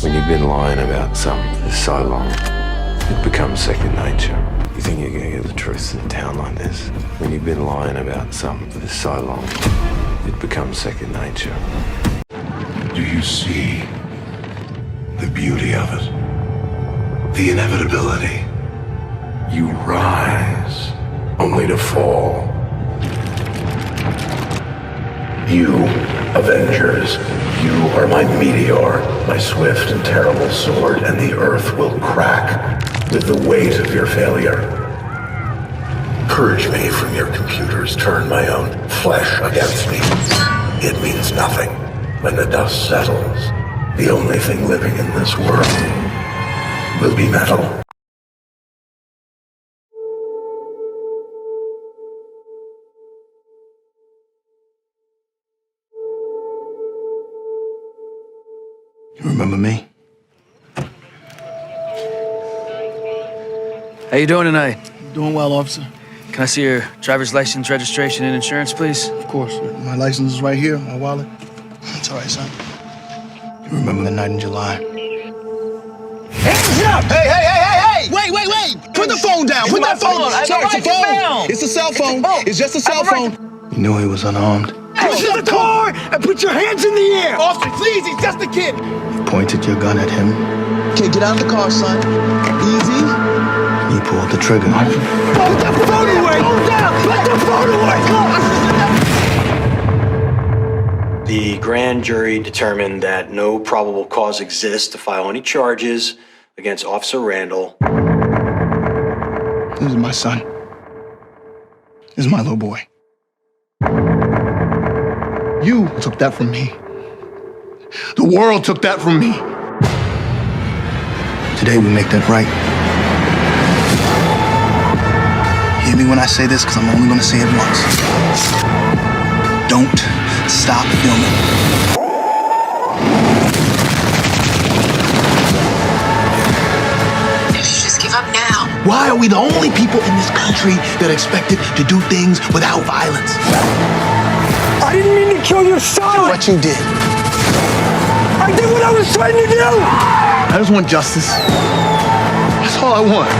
When you've been lying about something for so long, it becomes second nature. You think you're gonna get the truth in a town like this? When you've been lying about something for so long, it becomes second nature. Do you see the beauty of it? The inevitability. You rise, only to fall. You, Avengers, you are my meteor, my swift and terrible sword, and the earth will crack with the weight of your failure. Purge me from your computers, turn my own flesh against me. It means nothing. When the dust settles, the only thing living in this world will be metal. You remember me? How you doing tonight? Doing well, officer. Can I see your driver's license, registration, and insurance, please? Of course. My license is right here, my wallet. It's all right, son. You remember the night in July? Hands up! Hey! Wait! Put the phone down! Put that phone! Sir, it's a phone! It's a cell phone! It's just a cell phone! You knew he was unarmed. Get to the car and put your hands in the air! Officer, please, he's just a kid! You pointed your gun at him. Okay, get out of the car, son. Easy. You pulled the trigger. Put the phone away! Put the phone away! The grand jury determined that no probable cause exists to file any charges against Officer Randall. This is my son. This is my little boy. You took that from me. The world took that from me. Today we make that right. Hear me when I say this, because I'm only going to say it once. Don't stop filming. You should just give up now. Why are we the only people in this country that are expected to do things without violence? I didn't mean to kill your son! What you did. I did what I was trying to do! I just want justice. That's all I want.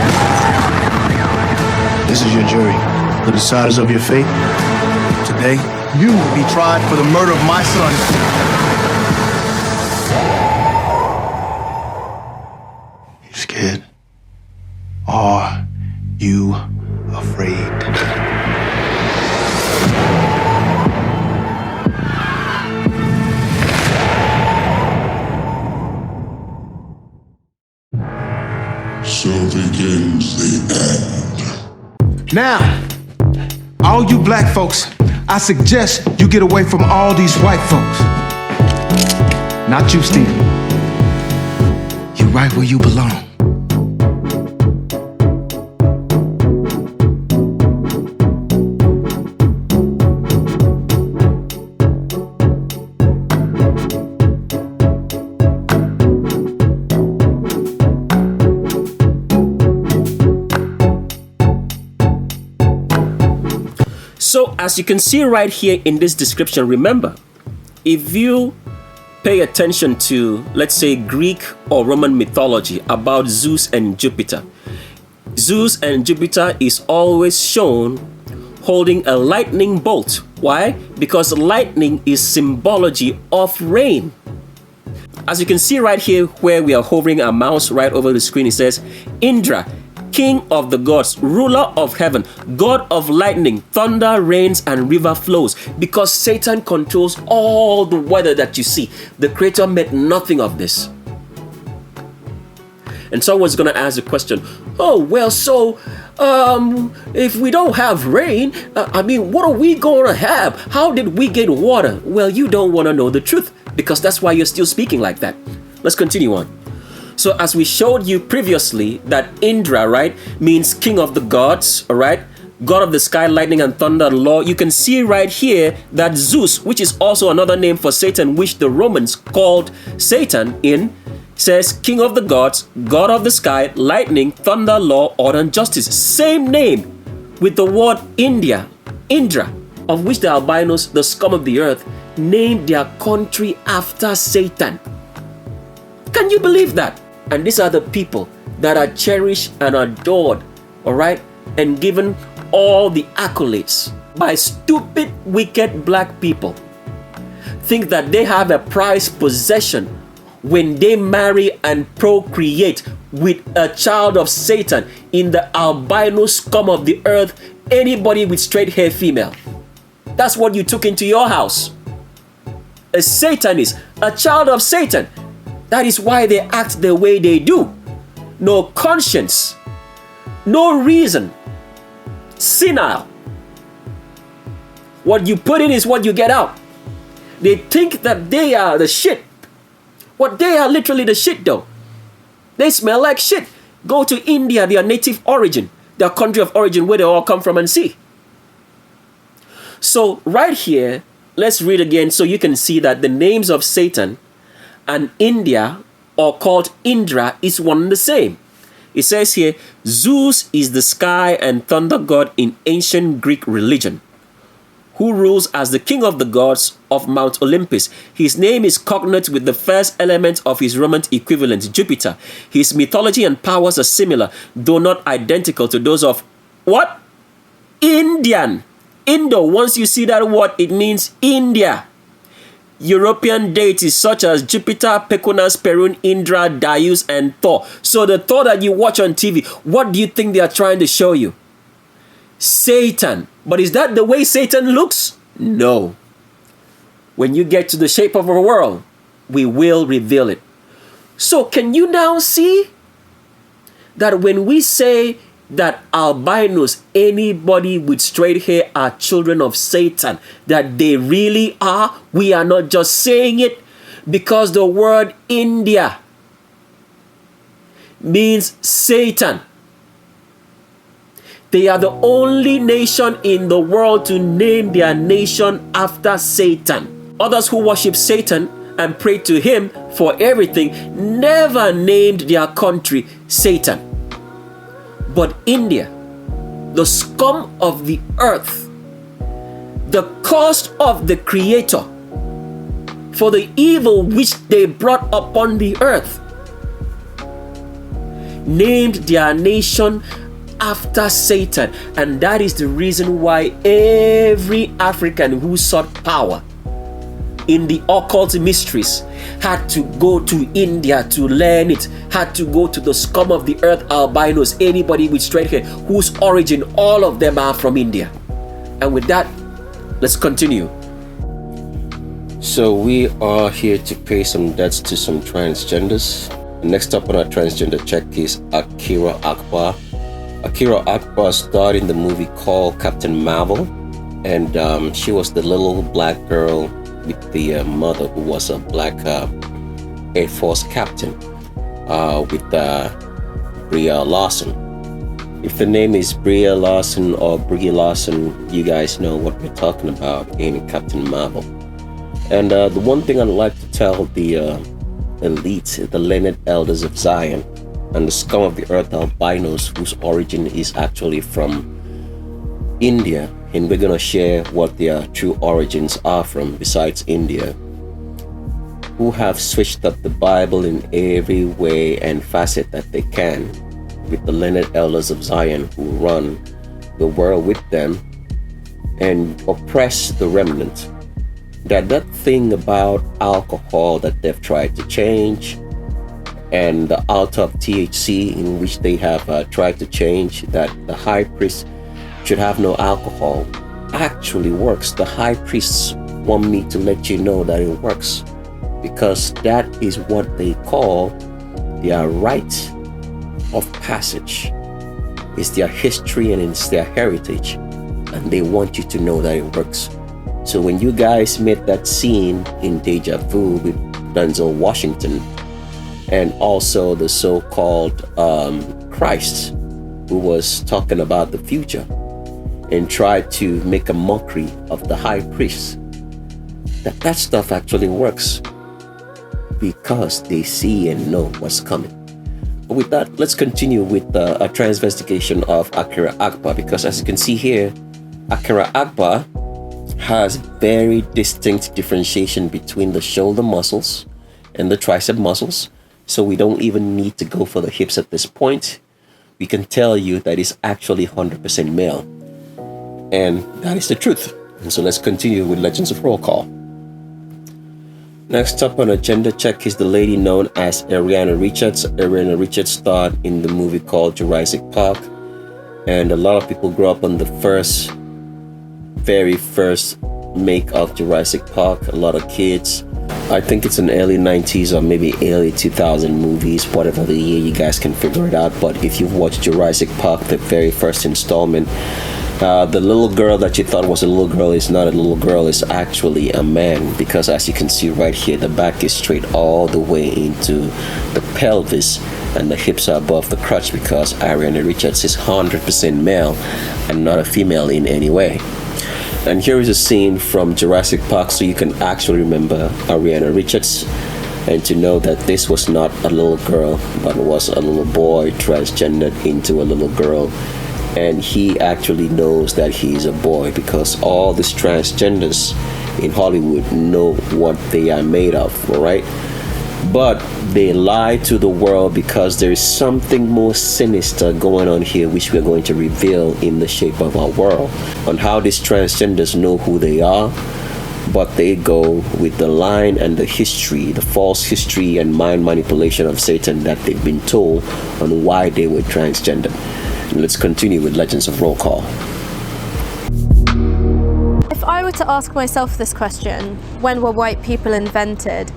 This is your jury. The deciders of your fate. Today, you will be tried for the murder of my son. You scared? Are you afraid? So begins the end. Now, all you black folks, I suggest you get away from all these white folks. Not you, Steve. You're right where you belong. So as you can see right here in this description, remember, if you pay attention to, let's say, Greek or Roman mythology about Zeus and Jupiter, Zeus and Jupiter is always shown holding a lightning bolt. Why? Because lightning is symbology of rain. As you can see right here where we are hovering our mouse right over the screen, it says Indra, King of the gods, ruler of heaven, God of lightning, thunder, rains, and river flows. Because Satan controls all the weather that you see. The Creator made nothing of this. And someone's going to ask the question, oh, well, so, if we don't have rain, what are we going to have? How did we get water? Well, you don't want to know the truth, because that's why you're still speaking like that. Let's continue on. So as we showed you previously that Indra, right, means king of the gods, all right, God of the sky, lightning and thunder and law. You can see right here that Zeus, which is also another name for Satan, which the Romans called Satan in, says king of the gods, God of the sky, lightning, thunder, law, order and justice. Same name with the word Indra, of which the albinos, the scum of the earth, named their country after Satan. Can you believe that? And these are the people that are cherished and adored, all right, and given all the accolades by stupid, wicked black people. Think that they have a prized possession when they marry and procreate with a child of Satan in the albino scum of the earth, anybody with straight hair female. That's what you took into your house. A Satanist, a child of Satan. That is why they act the way they do. No conscience, no reason, senile. What you put in is what you get out. They think that they are the shit. What they are literally the shit though. They smell like shit. Go to India, their native origin, their country of origin, where they all come from, and see. So right here, let's read again so you can see that the names of Satan and India, or called Indra, is one and the same. It says here, Zeus is the sky and thunder god in ancient Greek religion, who rules as the king of the gods of Mount Olympus. His name is cognate with the first element of his Roman equivalent, Jupiter. His mythology and powers are similar, though not identical to those of what? Indian. Indo, once you see that word, it means India. European deities such as Jupiter, Pecunas, Perun, Indra, Darius, and Thor. So the Thor that you watch on TV, what do you think they are trying to show you? Satan. But is that the way Satan looks? No. When you get to the shape of our world, we will reveal it. So can you now see that when we say that albinos, anybody with straight hair, are children of Satan, that they really are? We are not just saying it because the word India means Satan. They are the only nation in the world to name their nation after Satan. Others who worship Satan and pray to him for everything never named their country Satan. But India, the scum of the earth, the cost of the Creator for the evil which they brought upon the earth, named their nation after Satan. And that is the reason why every African who sought power in the occult mysteries had to go to India to learn it, had to go to the scum of the earth, albinos, anybody with straight hair, whose origin all of them are from India. And with that, let's continue. So we are here to pay some debts to some transgenders. Next up on our transgender check is Akira Akbar. Akira Akbar starred in the movie called Captain Marvel, and she was the little black girl with the mother who was a black Air Force captain with Brie Larson. If the name is Brie Larson or Brie Larson, you guys know what we're talking about in Captain Marvel. And the one thing I'd like to tell the elite, the learned elders of Zion, and the scum of the earth albinos, whose origin is actually from India, and we're going to share what their true origins are from besides India, who have switched up the Bible in every way and facet that they can, with the learned elders of Zion who run the world with them and oppress the remnant. That thing about alcohol that they've tried to change, and the altar of THC in which they have tried to change, that the high priest should have no alcohol, actually works. The high priests want me to let you know that it works, because that is what they call their rite of passage. It's their history and it's their heritage, and they want you to know that it works. So when you guys met that scene in Deja Vu with Denzel Washington, and also the so-called Christ, who was talking about the future and tried to make a mockery of the high priest, that stuff actually works because they see and know what's coming. But with that, let's continue with a transvestigation of Akira Akbar, because as you can see here, Akira Akbar has very distinct differentiation between the shoulder muscles and the tricep muscles. So we don't even need to go for the hips at this point. We can tell you that it's actually 100% male. And that is the truth. And so let's continue with Legends of Roll Call. Next up on a gender check is the lady known as Ariana Richards. Ariana Richards starred in the movie called Jurassic Park. And a lot of people grew up on the very first make of Jurassic Park. A lot of kids. I think it's an early 90s or maybe early 2000 movies, whatever the year, you guys can figure it out. But if you've watched Jurassic Park, the very first installment, the little girl that you thought was a little girl is not a little girl, it's actually a man, because as you can see right here, the back is straight all the way into the pelvis and the hips are above the crotch, because Ariana Richards is 100% male and not a female in any way. And here is a scene from Jurassic Park so you can actually remember Ariana Richards and to know that this was not a little girl but was a little boy transgendered into a little girl. And he actually knows that he's a boy, because all these transgenders in Hollywood know what they are made of, alright? But they lie to the world because there is something more sinister going on here, which we're going to reveal in the shape of our world, on how these transgenders know who they are, but they go with the line and the history, the false history and mind manipulation of Satan that they've been told on why they were transgendered. Let's continue with Legends of Roll Call. If I were to ask myself this question, when were white people invented?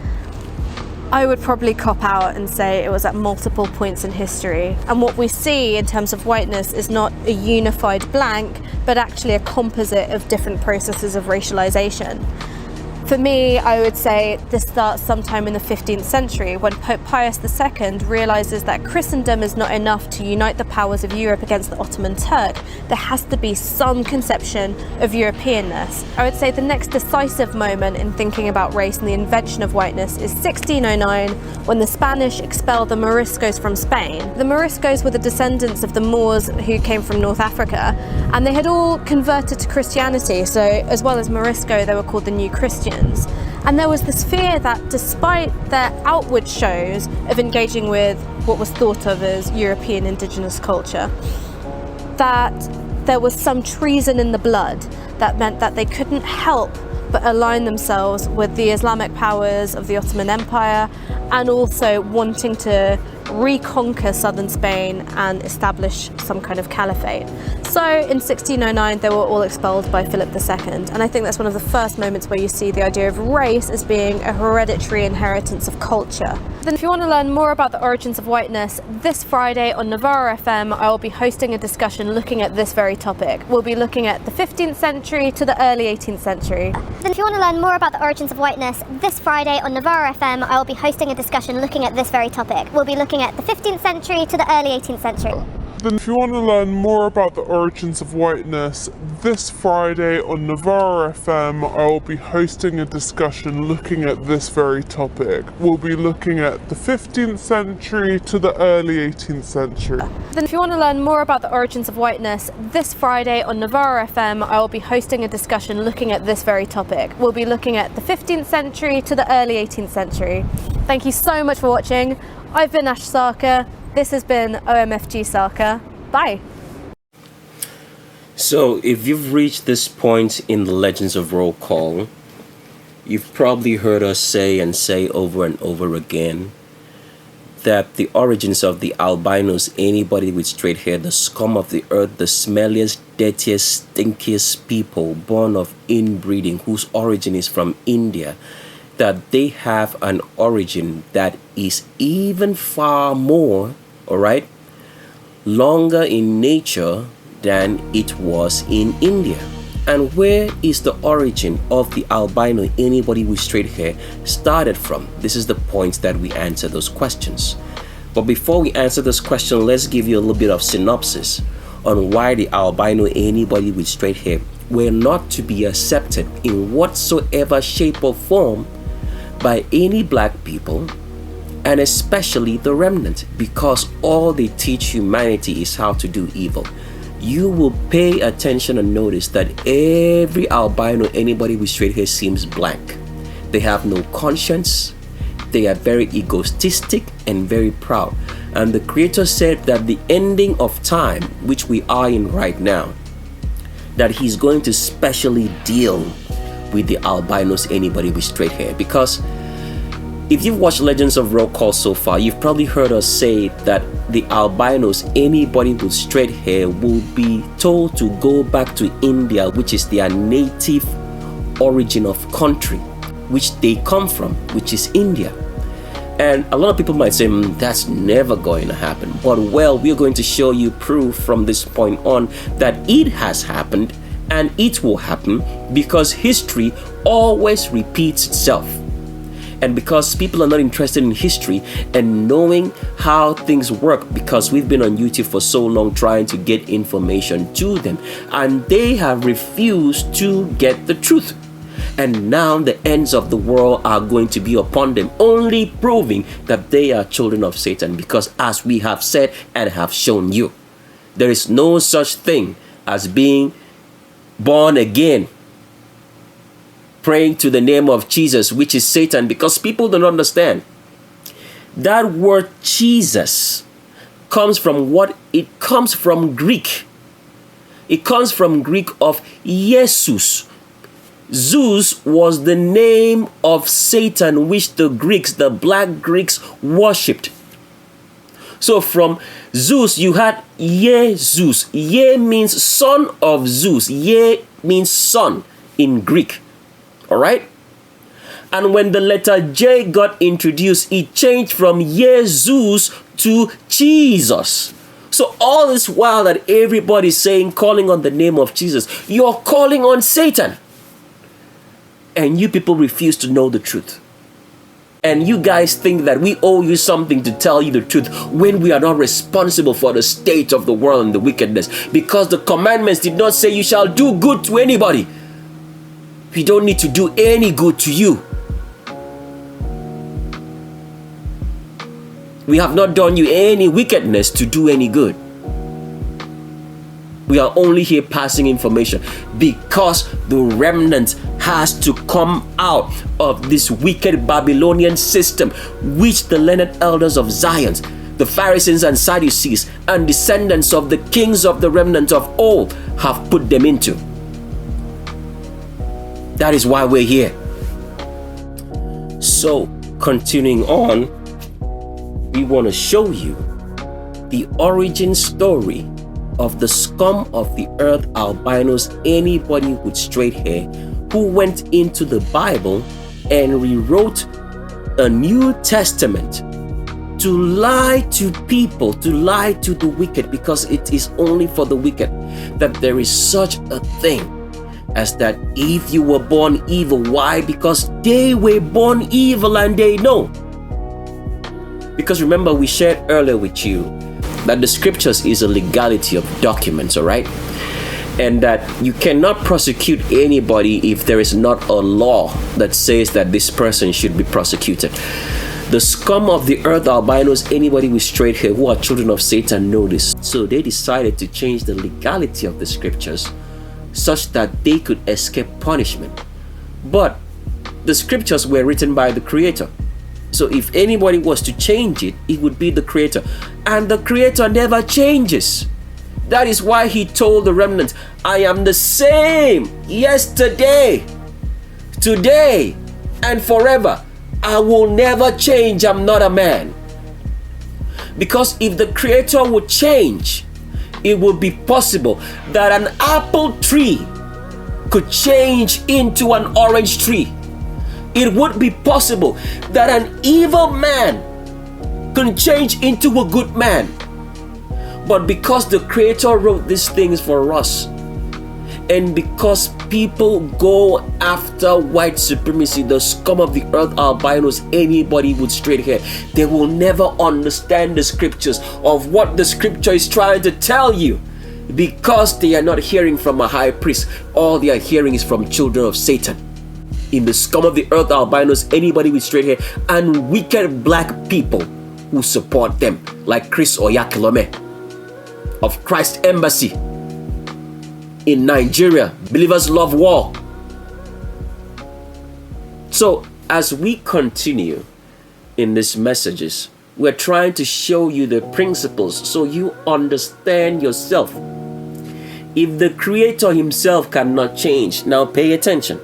I would probably cop out and say it was at multiple points in history. And what we see in terms of whiteness is not a unified blank, but actually a composite of different processes of racialization. For me, I would say this starts sometime in the 15th century when Pope Pius II realizes that Christendom is not enough to unite the powers of Europe against the Ottoman Turk. There has to be some conception of Europeanness. I would say the next decisive moment in thinking about race and the invention of whiteness is 1609, when the Spanish expelled the Moriscos from Spain. The Moriscos were the descendants of the Moors who came from North Africa, and they had all converted to Christianity, so as well as Morisco, they were called the New Christians. And there was this fear that despite their outward shows of engaging with what was thought of as European indigenous culture, that there was some treason in the blood that meant that they couldn't help but align themselves with the Islamic powers of the Ottoman Empire, and also wanting to reconquer southern Spain and establish some kind of caliphate. So in 1609 they were all expelled by Philip II, and I think that's one of the first moments where you see the idea of race as being a hereditary inheritance of culture. Then if you want to learn more about the origins of whiteness, this Friday on Navarro FM I will be hosting a discussion looking at this very topic. We'll be looking at the 15th century to the early 18th century. Then if you want to learn more about the origins of whiteness, this Friday on Navarro FM I will be hosting a discussion looking at this very topic. We'll be looking at the 15th century to the early 18th century. Then if you want to learn more about the origins of whiteness, this Friday on Navarro FM I will be hosting a discussion looking at this very topic. We'll be looking at the 15th century to the early 18th century. Then if you want to learn more about the origins of whiteness, this Friday on Navarro FM I will be hosting a discussion looking at this very topic. We'll be looking at the 15th century to the early 18th century. Thank you so much for watching. I've been Ash Sarkar. This has been OMFG Sarkar. Bye. So if you've reached this point in the Legends of Roll Call, you've probably heard us say over and over again that the origins of the albinos, anybody with straight hair, the scum of the earth, the smelliest, dirtiest, stinkiest people born of inbreeding, whose origin is from India, that they have an origin that is even far more, alright, longer in nature than it was in India. And where is the origin of the albino, anybody with straight hair, started from? This is the point that we answer those questions. But before we answer this question, let's give you a little bit of synopsis on why the albino, anybody with straight hair, were not to be accepted in whatsoever shape or form by any black people, and especially the remnant, because all they teach humanity is how to do evil. You will pay attention and notice that every albino, anybody with straight hair, seems blank. They have no conscience, they are very egotistic and very proud. And the Creator said that the ending of time, which we are in right now, that He's going to specially deal with the albinos, anybody with straight hair. Because if you've watched Legends of Roll Call so far, you've probably heard us say that the albinos, anybody with straight hair, will be told to go back to India, which is their native origin of country, which they come from, which is India. And a lot of people might say, that's never going to happen. But well, we're going to show you proof from this point on that it has happened and it will happen, because history always repeats itself. And because people are not interested in history and knowing how things work, because we've been on YouTube for so long trying to get information to them, and they have refused to get the truth. And now the ends of the world are going to be upon them, only proving that they are children of Satan. Because as we have said and have shown you, there is no such thing as being born again, praying to the name of Jesus, which is Satan, because people don't understand. That word Jesus comes from what? It comes from Greek. It comes from Greek of Jesus. Zeus was the name of Satan, which the Greeks, the black Greeks, worshipped. So from Zeus, you had Jesus. Ye means son of Zeus. Ye means son in Greek. All right? And when the letter J got introduced, it changed from Jesus to Jesus. So all this while that everybody's saying, calling on the name of Jesus, you're calling on Satan. And you people refuse to know the truth. And you guys think that we owe you something to tell you the truth, when we are not responsible for the state of the world and the wickedness. Because the commandments did not say you shall do good to anybody. We don't need to do any good to you. We have not done you any wickedness to do any good. We are only here passing information because the remnant has to come out of this wicked Babylonian system, which the learned elders of Zion, the Pharisees and Sadducees, and descendants of the kings of the remnant of old have put them into. That is why we're here. So, continuing on, we want to show you the origin story of the scum of the earth albinos, anybody with straight hair, who went into the Bible and rewrote a New Testament to lie to people, to lie to the wicked, because it is only for the wicked that there is such a thing as that if you were born evil. Why? Because they were born evil and they know. Because remember, we shared earlier with you that the scriptures is a legality of documents, all right? And that you cannot prosecute anybody if there is not a law that says that this person should be prosecuted. The scum of the earth albinos, anybody with straight hair, who are children of Satan, know this. So they decided to change the legality of the scriptures such that they could escape punishment. But the scriptures were written by the Creator. So if anybody was to change it, it would be the Creator. And the Creator never changes. That is why He told the remnant, I am the same yesterday, today, and forever. I will never change. I'm not a man. Because if the Creator would change, it would be possible that an apple tree could change into an orange tree. It would be possible that an evil man can change into a good man. But because the Creator wrote these things for us, and because people go after white supremacy, the scum of the earth albinos, anybody with straight hair, they will never understand the scriptures of what the scripture is trying to tell you, because they are not hearing from a high priest. All they are hearing is from children of Satan. In the scum of the earth albinos, anybody with straight hair, and wicked black people who support them, like Chris Oyakhilome of Christ Embassy in Nigeria. Believers Love War. So as we continue, in these messages. We're trying to show you the principles so you understand yourself. If the Creator himself cannot change, now pay attention.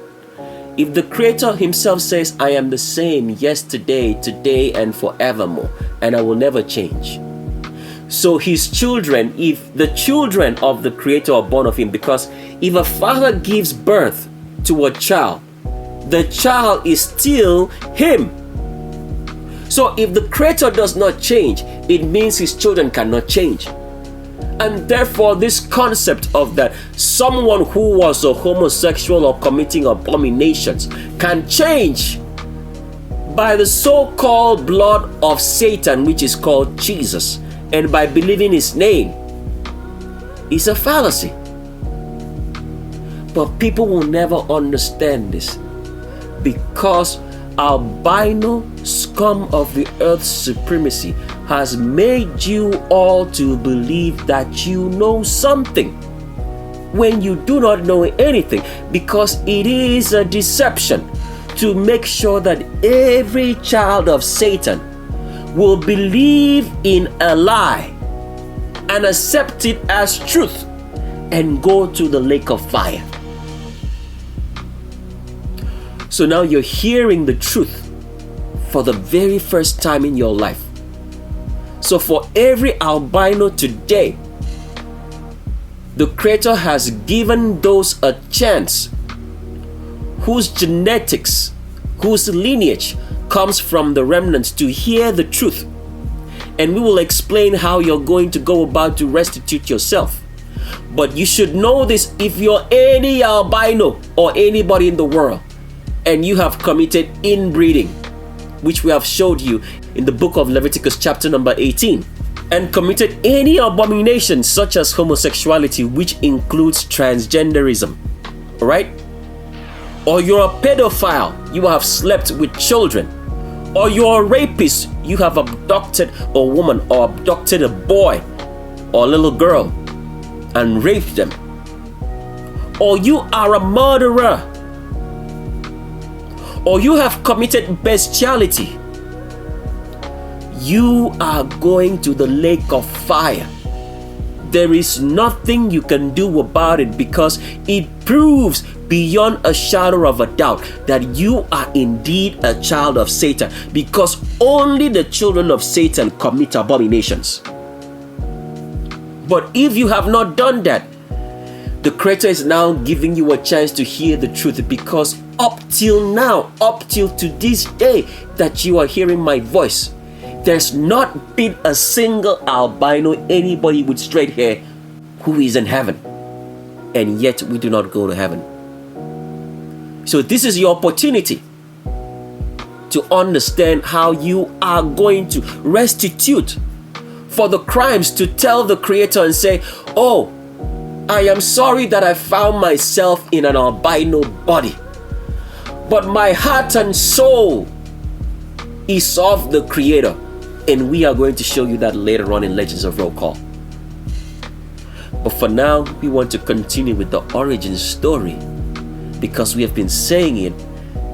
If the Creator himself says, I am the same yesterday, today, and forevermore, and I will never change. So his children, if the children of the Creator are born of him, because if a father gives birth to a child, the child is still him. So if the Creator does not change, it means his children cannot change. And therefore, this concept of that someone who was a homosexual or committing abominations can change by the so-called blood of Satan, which is called Jesus, and by believing his name, is a fallacy. But people will never understand this because albino scum of the earth's supremacy has made you all to believe that you know something when you do not know anything, because it is a deception to make sure that every child of Satan will believe in a lie and accept it as truth and go to the lake of fire. So now you're hearing the truth for the very first time in your life. So for every albino today, the Creator has given those a chance whose genetics, whose lineage comes from the remnants to hear the truth. And we will explain how you're going to go about to restitute yourself. But you should know this: if you're any albino or anybody in the world and you have committed inbreeding, which we have showed you in the book of Leviticus chapter number 18, and committed any abomination such as homosexuality, which includes transgenderism, all right? Or you're a pedophile, you have slept with children. Or you're a rapist, you have abducted a woman or abducted a boy or a little girl and raped them. Or you are a murderer. Or you have committed bestiality. You are going to the lake of fire. There is nothing you can do about it, because it proves beyond a shadow of a doubt that you are indeed a child of Satan, because only the children of Satan commit abominations. But if you have not done that, the Creator is now giving you a chance to hear the truth, because up till now, up till to this day that you are hearing my voice, there's not been a single albino, anybody with straight hair, who is in heaven. And yet we do not go to heaven. So this is your opportunity to understand how you are going to restitute for the crimes, to tell the Creator and say, oh, I am sorry that I found myself in an albino body, but my heart and soul is of the Creator. And we are going to show you that later on in Legends of Roll Call. But for now, we want to continue with the origin story, because we have been saying it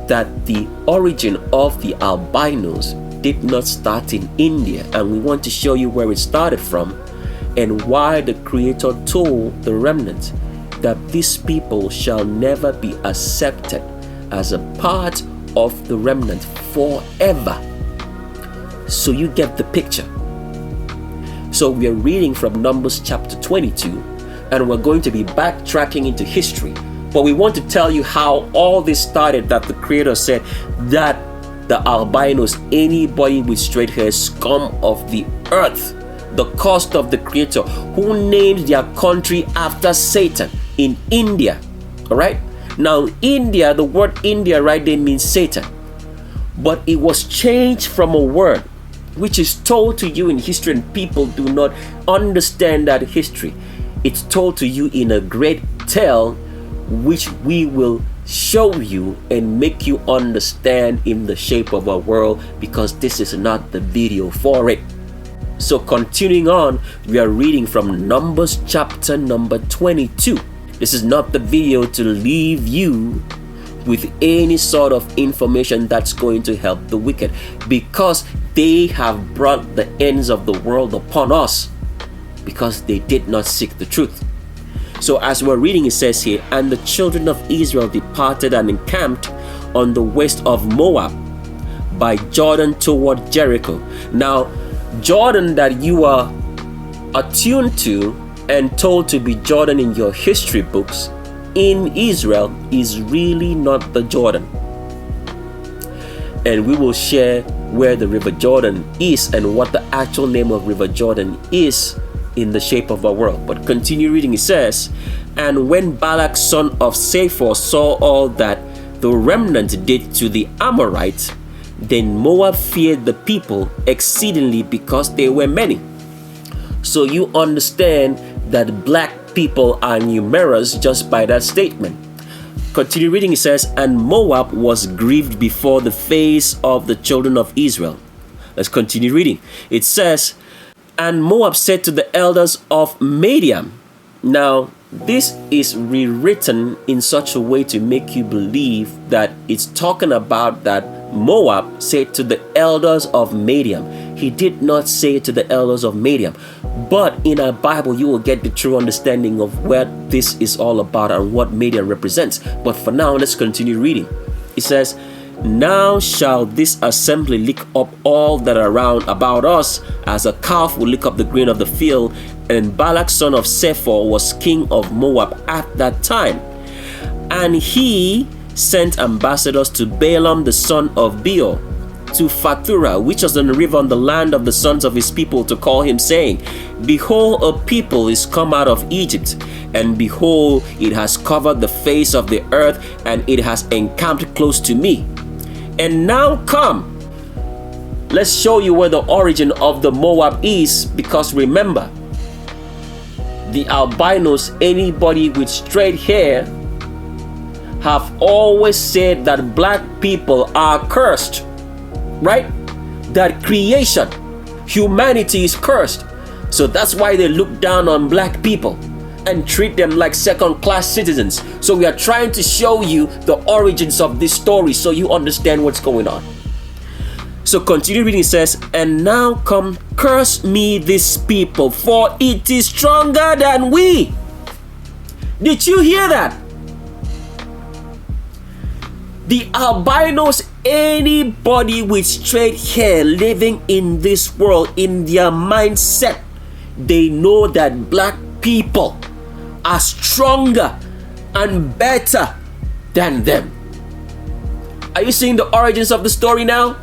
that the origin of the albinos did not start in India, and we want to show you where it started from and why the Creator told the remnant that these people shall never be accepted as a part of the remnant forever. So you get the picture. So we are reading from Numbers chapter 22, and we're going to be backtracking into history. But we want to tell you how all this started, that the Creator said that the albinos, anybody with straight hair, scum of the earth, the cost of the Creator, who named their country after Satan in India. All right? Now, India, the word India right there means Satan. But it was changed from a word which is told to you in history, and people do not understand that history. It's told to you in a great tale, which we will show you and make you understand in the shape of a world, because this is not the video for it. So continuing on, we are reading from Numbers chapter number 22. This is not the video to leave you with any sort of information that's going to help the wicked, because they have brought the ends of the world upon us because they did not seek the truth. So as we're reading, it says here, and the children of Israel departed and encamped on the west of Moab by Jordan toward Jericho. Now, Jordan that you are attuned to and told to be Jordan in your history books in Israel is really not the Jordan. And we will share where the River Jordan is and what the actual name of River Jordan is in the shape of our world. But continue reading. It says, and when Balak son of Zippor saw all that the remnant did to the Amorites, then Moab feared the people exceedingly because they were many. So you understand that black people are numerous just by that statement. Continue reading. It says, and Moab was grieved before the face of the children of Israel. Let's continue reading. It says, and Moab said to the elders of Midian. Now, this is rewritten in such a way to make you believe that it's talking about that Moab said to the elders of Midian. He did not say to the elders of Midian. But in our Bible, you will get the true understanding of what this is all about and what Midian represents. But for now, let's continue reading. It says, now shall this assembly lick up all that are round about us, as a calf will lick up the grain of the field. And Balak son of Zippor was king of Moab at that time. And he sent ambassadors to Balaam the son of Beor, to Phathura, which was on the river on the land of the sons of his people, to call him, saying, behold, a people is come out of Egypt, and behold, it has covered the face of the earth, and it has encamped close to me. And now come, let's show you where the origin of the Moab is, because remember, the albinos, anybody with straight hair, have always said that black people are cursed, right? That creation, humanity is cursed. So that's why they look down on black people and treat them like second-class citizens. So we are trying to show you the origins of this story so you understand what's going on. So continue reading. It says, and now come, curse me this people, for it is stronger than we. Did you hear that? The albinos, anybody with straight hair living in this world, in their mindset, they know that black people are stronger and better than them. Are you seeing the origins of the story now?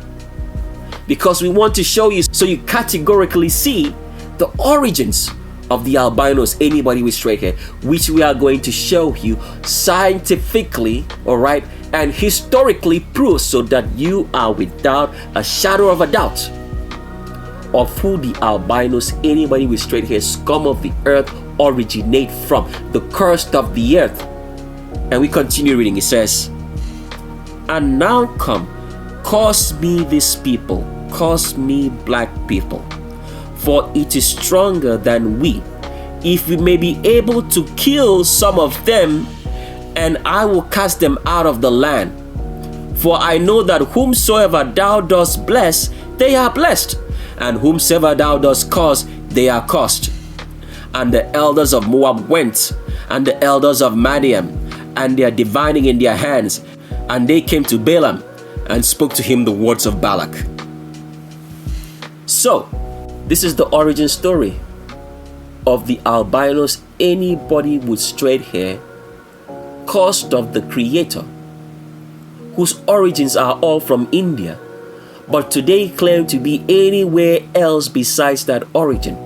Because we want to show you so you categorically see the origins of the albinos, anybody with straight hair, which we are going to show you scientifically, all right, and historically proved, so that you are without a shadow of a doubt of who the albinos, anybody with straight hair, scum of the earth, originate from, the cursed of the earth. And we continue reading. It says, and now come, curse me this people, curse me black people, for it is stronger than we, if we may be able to kill some of them, and I will cast them out of the land. For I know that whomsoever thou dost bless, they are blessed, and whomsoever thou dost curse, they are cursed. And the elders of Moab went, and the elders of Midian, and their divining in their hands, and they came to Balaam, and spoke to him the words of Balak. So, this is the origin story of the albinos, anybody with straight hair, cursed of the Creator, whose origins are all from India, but today claim to be anywhere else besides that origin,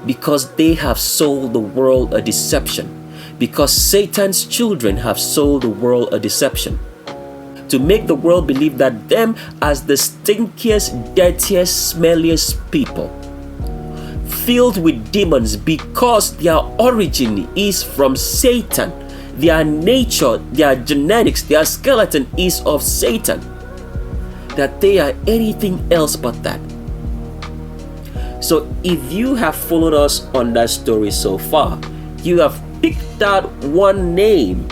because they have sold the world a deception, because Satan's children have sold the world a deception, to make the world believe that them as the stinkiest, dirtiest, smelliest people, filled with demons, because their origin is from Satan. Their nature, their genetics, their skeleton is of Satan. That they are anything else but that. So if you have followed us on that story so far, you have picked out one name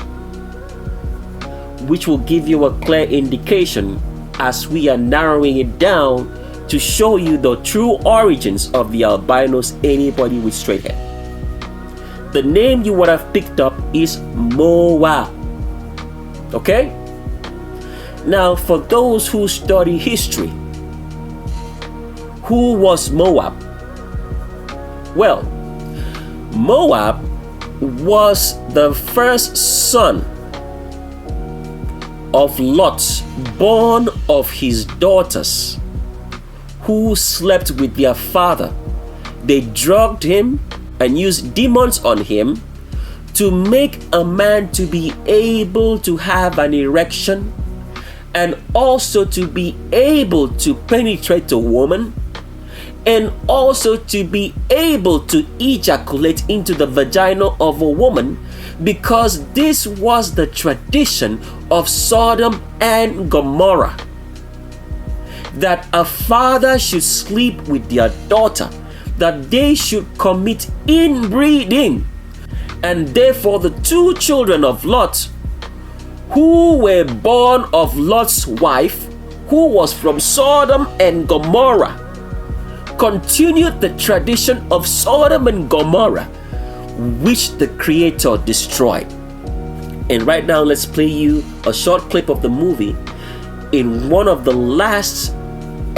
which will give you a clear indication as we are narrowing it down to show you the true origins of the albinos, anybody with straight hair. The name you would have picked up is Moab. Okay? Now, for those who study history, who was Moab? Well, Moab was the first son of Lot, born of his daughters, who slept with their father. They drugged him and used demons on him to make a man to be able to have an erection and also to be able to penetrate a woman and also to be able to ejaculate into the vagina of a woman, because this was the tradition of Sodom and Gomorrah, that a father should sleep with their daughter, that they should commit inbreeding, and therefore the two children of Lot, who were born of Lot's wife, who was from Sodom and Gomorrah, continued the tradition of Sodom and Gomorrah, which the Creator destroyed. And right now, let's play you a short clip of the movie in one of the last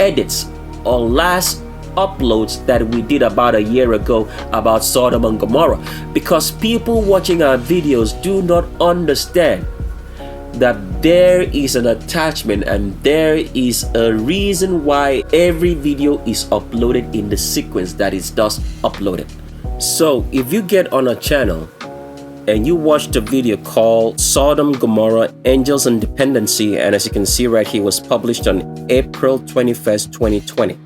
edits or last uploads that we did about a year ago about Sodom and Gomorrah, because people watching our videos do not understand that there is an attachment and there is a reason why every video is uploaded in the sequence that is thus uploaded. So if you get on a channel and you watch the video called Sodom, Gomorrah, Angels and Dependency, and as you can see right here, it was published on April 21st, 2020.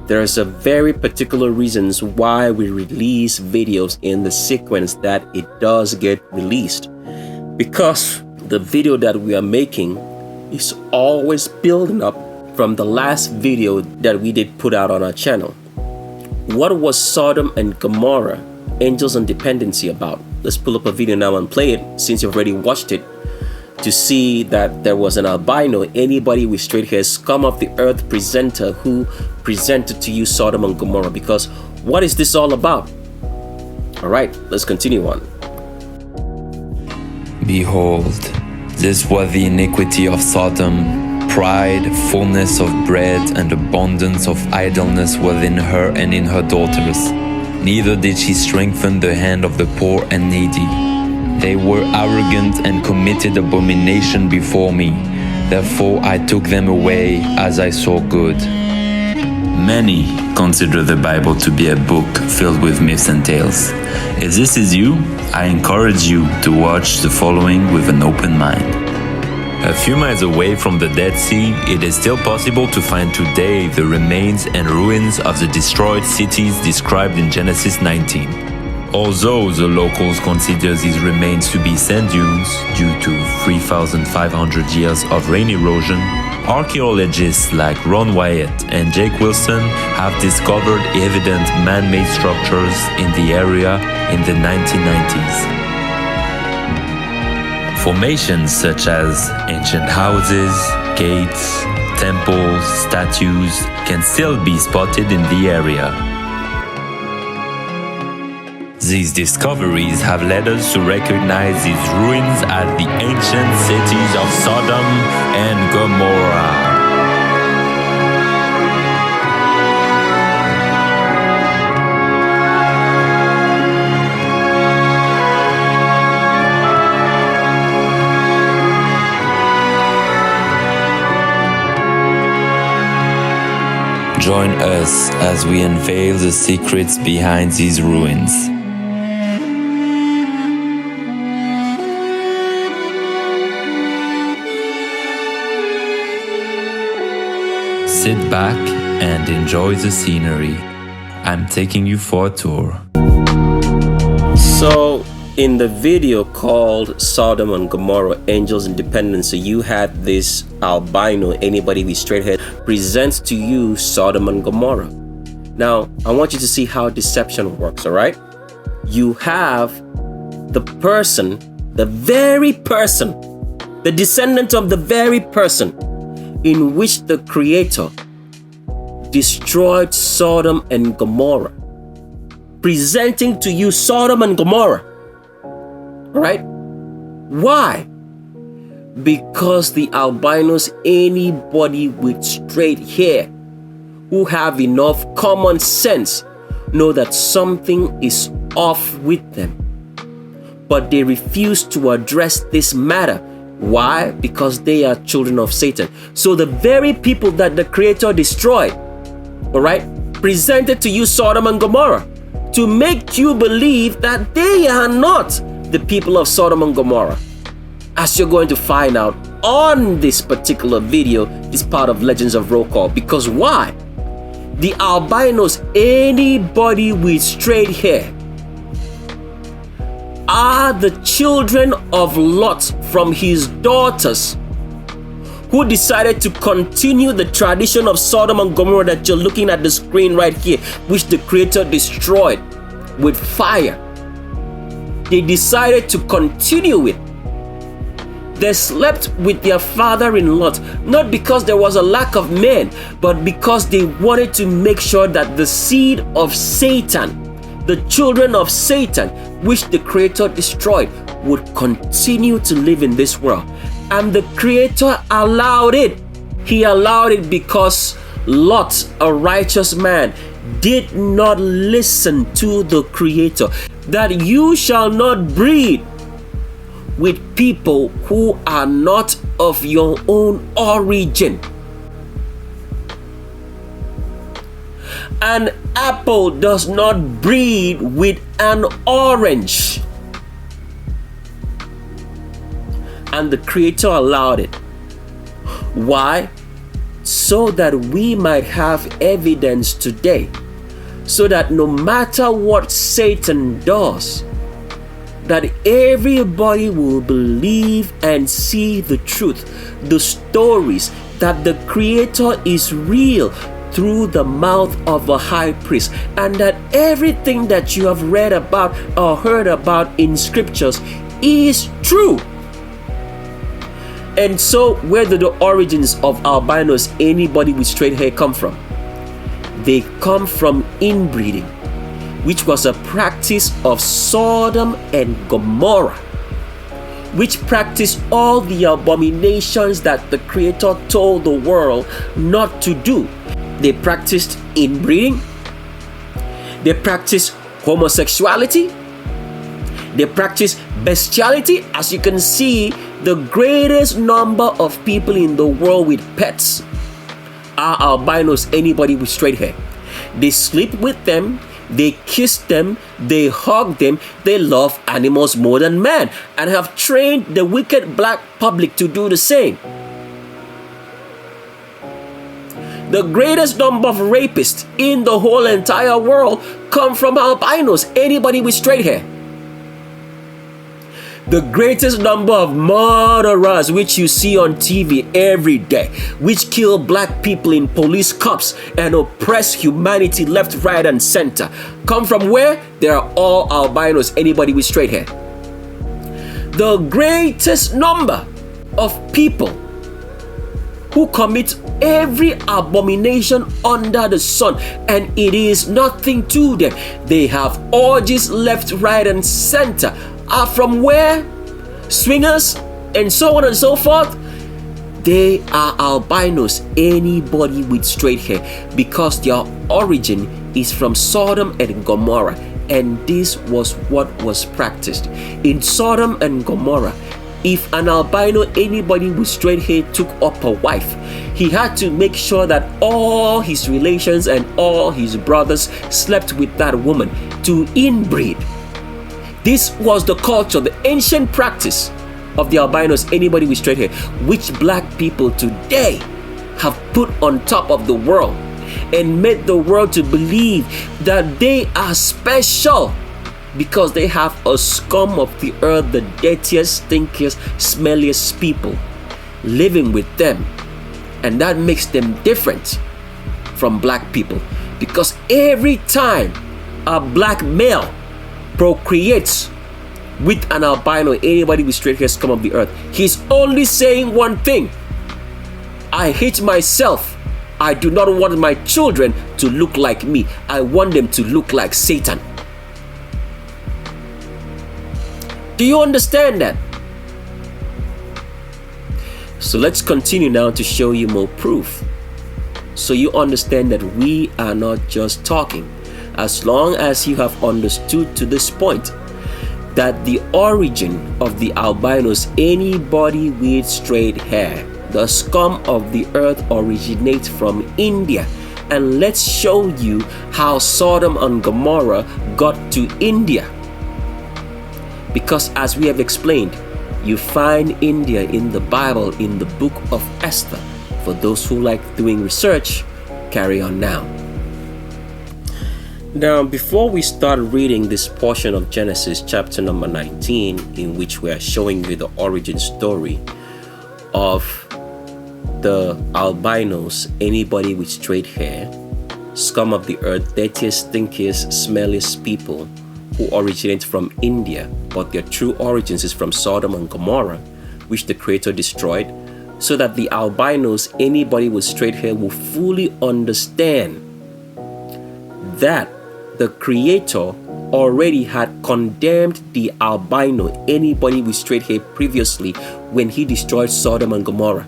There's a very particular reasons why we release videos in the sequence that it does get released, because the video that we are making is always building up from the last video that we did put out on our channel. What was Sodom and Gomorrah, Angels and Dependency about? Let's pull up a video now and play it, since you've already watched it, to see that there was an albino, anybody with straight hair, scum of the earth presenter who presented to you Sodom and Gomorrah. Because what is this all about? All right, let's continue on. Behold, this was the iniquity of Sodom. Pride, fullness of bread, and abundance of idleness was in her and in her daughters. Neither did she strengthen the hand of the poor and needy. They were arrogant and committed abomination before me. Therefore I took them away as I saw good. Many consider the Bible to be a book filled with myths and tales. If this is you, I encourage you to watch the following with an open mind. A few miles away from the Dead Sea, it is still possible to find today the remains and ruins of the destroyed cities described in Genesis 19. Although the locals consider these remains to be sand dunes due to 3,500 years of rain erosion, archaeologists like Ron Wyatt and Jake Wilson have discovered evident man-made structures in the area in the 1990s. Formations such as ancient houses, gates, temples, statues can still be spotted in the area. These discoveries have led us to recognize these ruins as the ancient cities of Sodom and Gomorrah. Join us as we unveil the secrets behind these ruins. Sit back and enjoy the scenery. I'm taking you for a tour. So, in the video called Sodom and Gomorrah, Angels and Dependency, you had this albino, anybody with straight hair, presents to you Sodom and Gomorrah. Now, I want you to see how deception works, all right? You have the person, the very person the descendant of the very person in which the Creator destroyed Sodom and Gomorrah. Presenting to you Sodom and Gomorrah. Right? Why? Because the albinos, anybody with straight hair who have enough common sense, know that something is off with them. But they refuse to address this matter. Why? Because they are children of Satan. So the very people that the Creator destroyed, all right, presented to you Sodom and Gomorrah to make you believe that they are not the people of Sodom and Gomorrah. As you're going to find out on this particular video, this part of Legends of Roll Call. Because why? The albinos, anybody with straight hair, are the children of Lot from his daughters, who decided to continue the tradition of Sodom and Gomorrah that you're looking at the screen right here, which the Creator destroyed with fire. They decided to continue it. They slept with their father-in-law, not because there was a lack of men, but because they wanted to make sure that the seed of Satan, the children of Satan, which the Creator destroyed, would continue to live in this world. And the Creator allowed it. He allowed it because Lot, a righteous man, did not listen to the Creator, that you shall not breed with people who are not of your own origin. An apple does not breed with an orange. And the Creator allowed it. Why? So that we might have evidence today. So that no matter what Satan does, that everybody will believe and see the truth, the stories that the Creator is real through the mouth of a high priest, and that everything that you have read about or heard about in scriptures is true. And so, where do the origins of albinos, anybody with straight hair, come from? They come from inbreeding, which was a practice of Sodom and Gomorrah, which practiced all the abominations that the Creator told the world not to do. They practiced inbreeding, they practiced homosexuality, they practiced bestiality. As you can see, the greatest number of people in the world with pets are albinos, anybody with straight hair. They sleep with them, they kiss them, they hug them, they love animals more than man, and have trained the wicked black public to do the same. The greatest number of rapists in the whole entire world come from albinos, anybody with straight hair. The greatest number of murderers, which you see on TV every day, which kill black people in police cops and oppress humanity left, right, and center, come from where? They are all albinos, anybody with straight hair. The greatest number of people who commit every abomination under the sun, and it is nothing to them. They have orgies left, right, and center. Are from where? Swingers and so on and so forth. They are albinos, anybody with straight hair, because their origin is from Sodom and Gomorrah, and this was what was practiced. In Sodom and Gomorrah, if an albino, anybody with straight hair, took up a wife, he had to make sure that all his relations and all his brothers slept with that woman to inbreed. This was the culture, the ancient practice of the albinos, anybody with straight hair, which black people today have put on top of the world and made the world to believe that they are special because they have a scum of the earth, the dirtiest, stinkiest, smelliest people living with them. And that makes them different from black people, because every time a black male procreates with an albino, anybody with straight hair, scum of the earth. He's only saying one thing: I hate myself. I do not want my children to look like me. I want them to look like Satan. Do you understand that? So let's continue now to show you more proof, so you understand that we are not just talking. As long as you have understood to this point that the origin of the albinos, anybody with straight hair, the scum of the earth, originates from India. And let's show you how Sodom and Gomorrah got to India. Because as we have explained, you find India in the Bible, in the book of Esther. For those who like doing research, carry on now. Now, before we start reading this portion of Genesis chapter number 19, in which we are showing you the origin story of the albinos, anybody with straight hair, scum of the earth, dirtiest, stinkiest, smelliest people who originate from India, but their true origins is from Sodom and Gomorrah, which the Creator destroyed, so that the albinos, anybody with straight hair, will fully understand that the Creator already had condemned the albino, anybody with straight hair, previously when he destroyed Sodom and Gomorrah.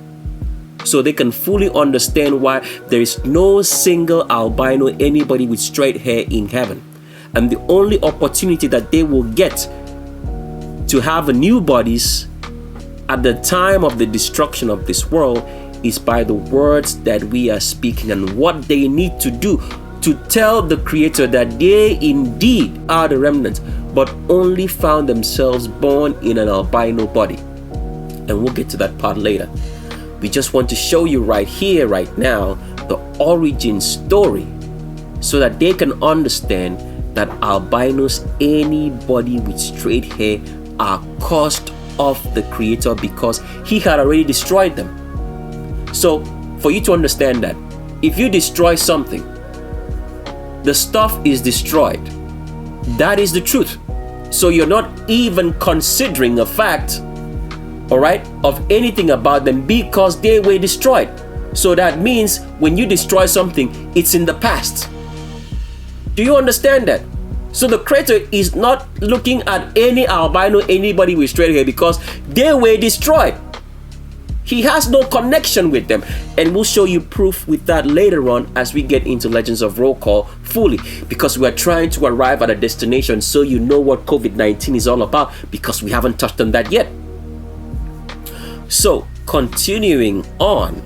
So they can fully understand why there is no single albino, anybody with straight hair in heaven. And the only opportunity that they will get to have new bodies at the time of the destruction of this world is by the words that we are speaking, and what they need to do to tell the Creator that they indeed are the remnant, but only found themselves born in an albino body. And we'll get to that part later. We just want to show you right here, right now, the origin story, so that they can understand that albinos, anybody with straight hair, are caused of the Creator because He had already destroyed them. So, for you to understand that, if you destroy something, the stuff is destroyed. That is the truth. So you're not even considering a fact, alright, of anything about them because they were destroyed. So that means when you destroy something, it's in the past. Do you understand that? So the Creator is not looking at any albino, anybody with straight hair, because they were destroyed. He has no connection with them. And we'll show you proof with that later on as we get into Legends of Roll Call fully, because we are trying to arrive at a destination so you know what COVID-19 is all about, because we haven't touched on that yet. So, continuing on,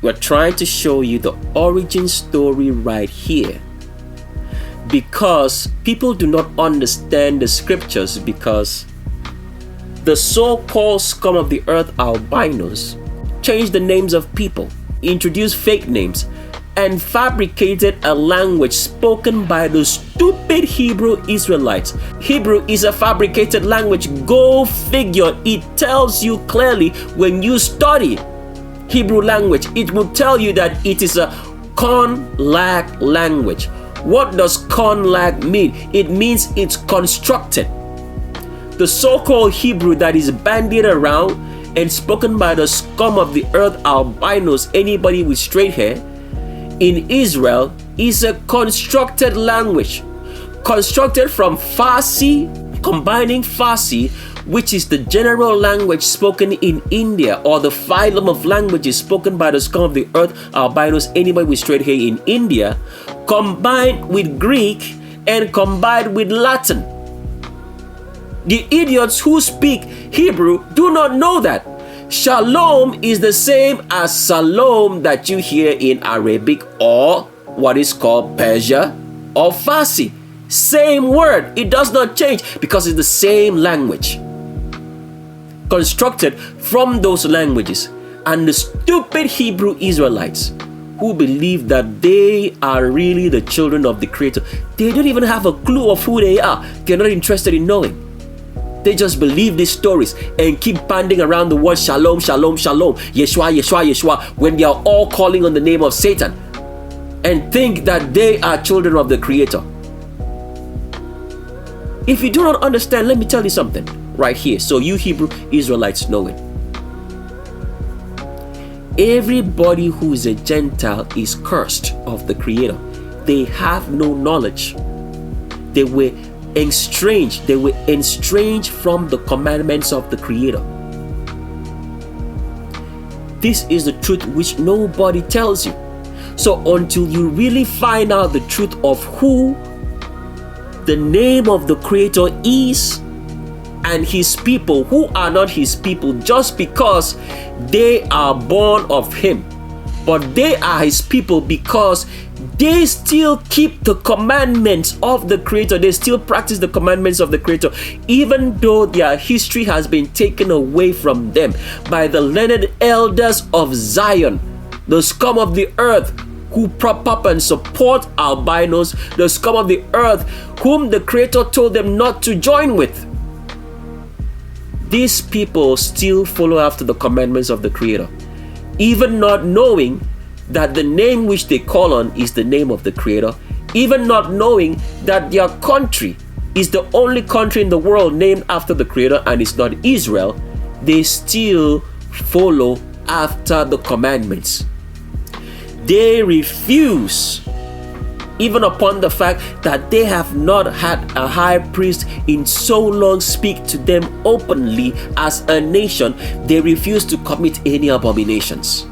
we're trying to show you the origin story right here. Because people do not understand the scriptures, because the so-called scum of the earth albinos changed the names of people, introduced fake names, and fabricated a language spoken by the stupid Hebrew Israelites. Hebrew is a fabricated language. Go figure. It tells you clearly when you study Hebrew language. It will tell you that it is a conlag language. What does conlag mean? It means it's constructed. The so-called Hebrew that is bandied around and spoken by the scum of the earth albinos, anybody with straight hair, in Israel is a constructed language. Constructed from Farsi, combining Farsi, which is the general language spoken in India, or the phylum of languages spoken by the scum of the earth albinos, anybody with straight hair in India, combined with Greek and combined with Latin. The idiots who speak Hebrew do not know that. Shalom is the same as Salom that you hear in Arabic or what is called Persia or Farsi. Same word. It does not change because it's the same language. Constructed from those languages. And the stupid Hebrew Israelites who believe that they are really the children of the Creator, they don't even have a clue of who they are. They're not interested in knowing. They just believe these stories and keep banding around the word Shalom, Shalom, Shalom, Yeshua, Yeshua, Yeshua, when they are all calling on the name of Satan and think that they are children of the Creator. If you do not understand, let me tell you something right here, so you Hebrew Israelites know it. Everybody who is a Gentile is cursed of the Creator. They have no knowledge. They were estranged. They were estranged from the commandments of the Creator. This is the truth which nobody tells you. So until you really find out the truth of who the name of the Creator is, and his people who are not his people just because they are born of him, but they are his people because they still keep the commandments of the Creator. They still practice the commandments of the Creator, even though their history has been taken away from them by the learned elders of Zion, the scum of the earth who prop up and support albinos, the scum of the earth whom the Creator told them not to join with. These people still follow after the commandments of the Creator, even not knowing that the name which they call on is the name of the Creator, even not knowing that their country is the only country in the world named after the Creator and it's not Israel. They still follow after the commandments. They refuse, even upon the fact that they have not had a high priest in so long speak to them openly as a nation. They refuse to commit any abominations.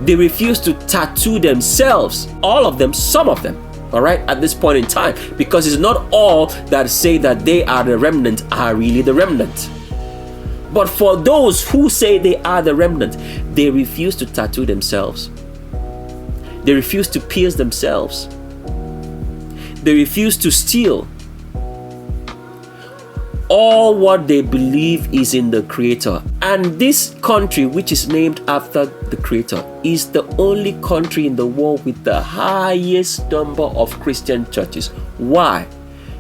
They refuse to tattoo themselves, all of them, some of them, all right, at this point in time, because it's not all that say that they are the remnant are really the remnant. But for those who say they are the remnant, they refuse to tattoo themselves. They refuse to pierce themselves. They refuse to steal. All what they believe is in the Creator. And this country, which is named after the Creator, is the only country in the world with the highest number of Christian churches. Why?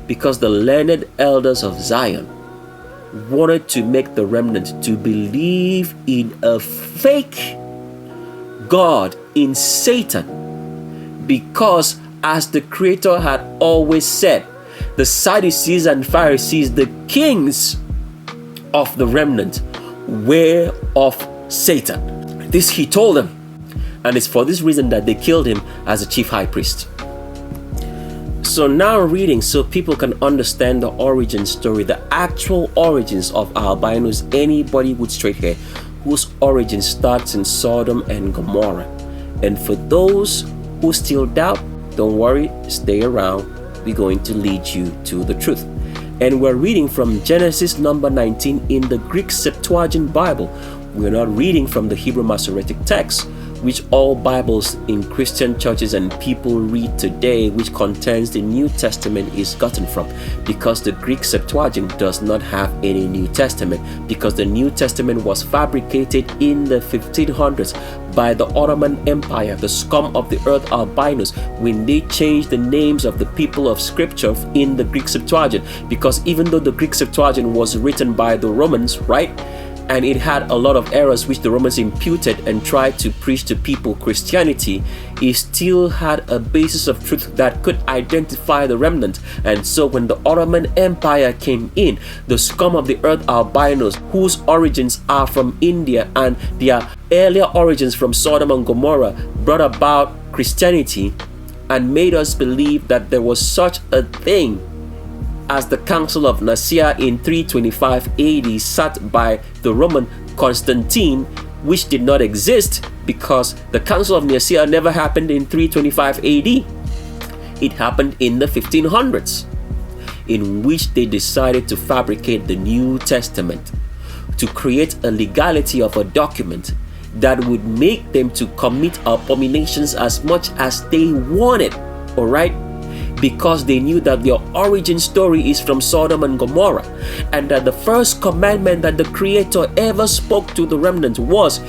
Because the learned elders of Zion wanted to make the remnant to believe in a fake God, in Satan, because as the Creator had always said, the Sadducees and Pharisees, the kings of the remnant, were of Satan. This he told them, and it's for this reason that they killed him as a chief high priest. So now reading so people can understand the origin story, the actual origins of albinos, anybody with straight hair, whose origin starts in Sodom and Gomorrah. And for those who still doubt, don't worry, stay around. We're going to lead you to the truth. And we're reading from Genesis number 19 in the Greek Septuagint Bible. We're not reading from the Hebrew Masoretic text, which all Bibles in Christian churches and people read today, which contains the New Testament, is gotten from, because the Greek Septuagint does not have any New Testament, because the New Testament was fabricated in the 1500s by the Ottoman Empire, the scum of the earth albinos, when they changed the names of the people of Scripture in the Greek Septuagint. Because even though the Greek Septuagint was written by the Romans, right, and it had a lot of errors which the Romans imputed and tried to preach to people Christianity, it still had a basis of truth that could identify the remnant. And so when the Ottoman Empire came in, the scum of the earth albinos, whose origins are from India and their earlier origins from Sodom and Gomorrah, brought about Christianity and made us believe that there was such a thing as the Council of Nicaea in 325 AD, sat by the Roman Constantine, which did not exist because the Council of Nicaea never happened in 325 AD. It happened in the 1500s, in which they decided to fabricate the New Testament to create a legality of a document that would make them to commit abominations as much as they wanted, all right? Because they knew that their origin story is from Sodom and Gomorrah, and that the first commandment that the Creator ever spoke to the remnant was,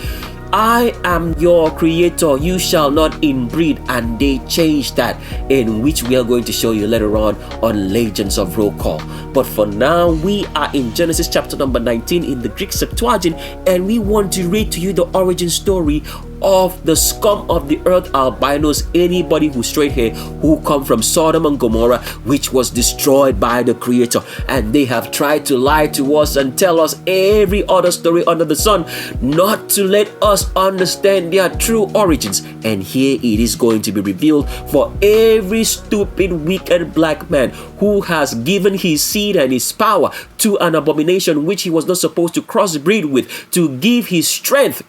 I am your Creator, you shall not inbreed. And they changed that, in which we are going to show you later on Legends of Roll Call. But for now, we are in Genesis chapter number 19 in the Greek Septuagint, and we want to read to you the origin story of the scum of the earth albinos, anybody who's straight hair, who come from Sodom and Gomorrah, which was destroyed by the Creator. And they have tried to lie to us and tell us every other story under the sun, not to let us understand their true origins. And here it is going to be revealed for every stupid, wicked black man who has given his seed and his power to an abomination which he was not supposed to crossbreed with, to give his strength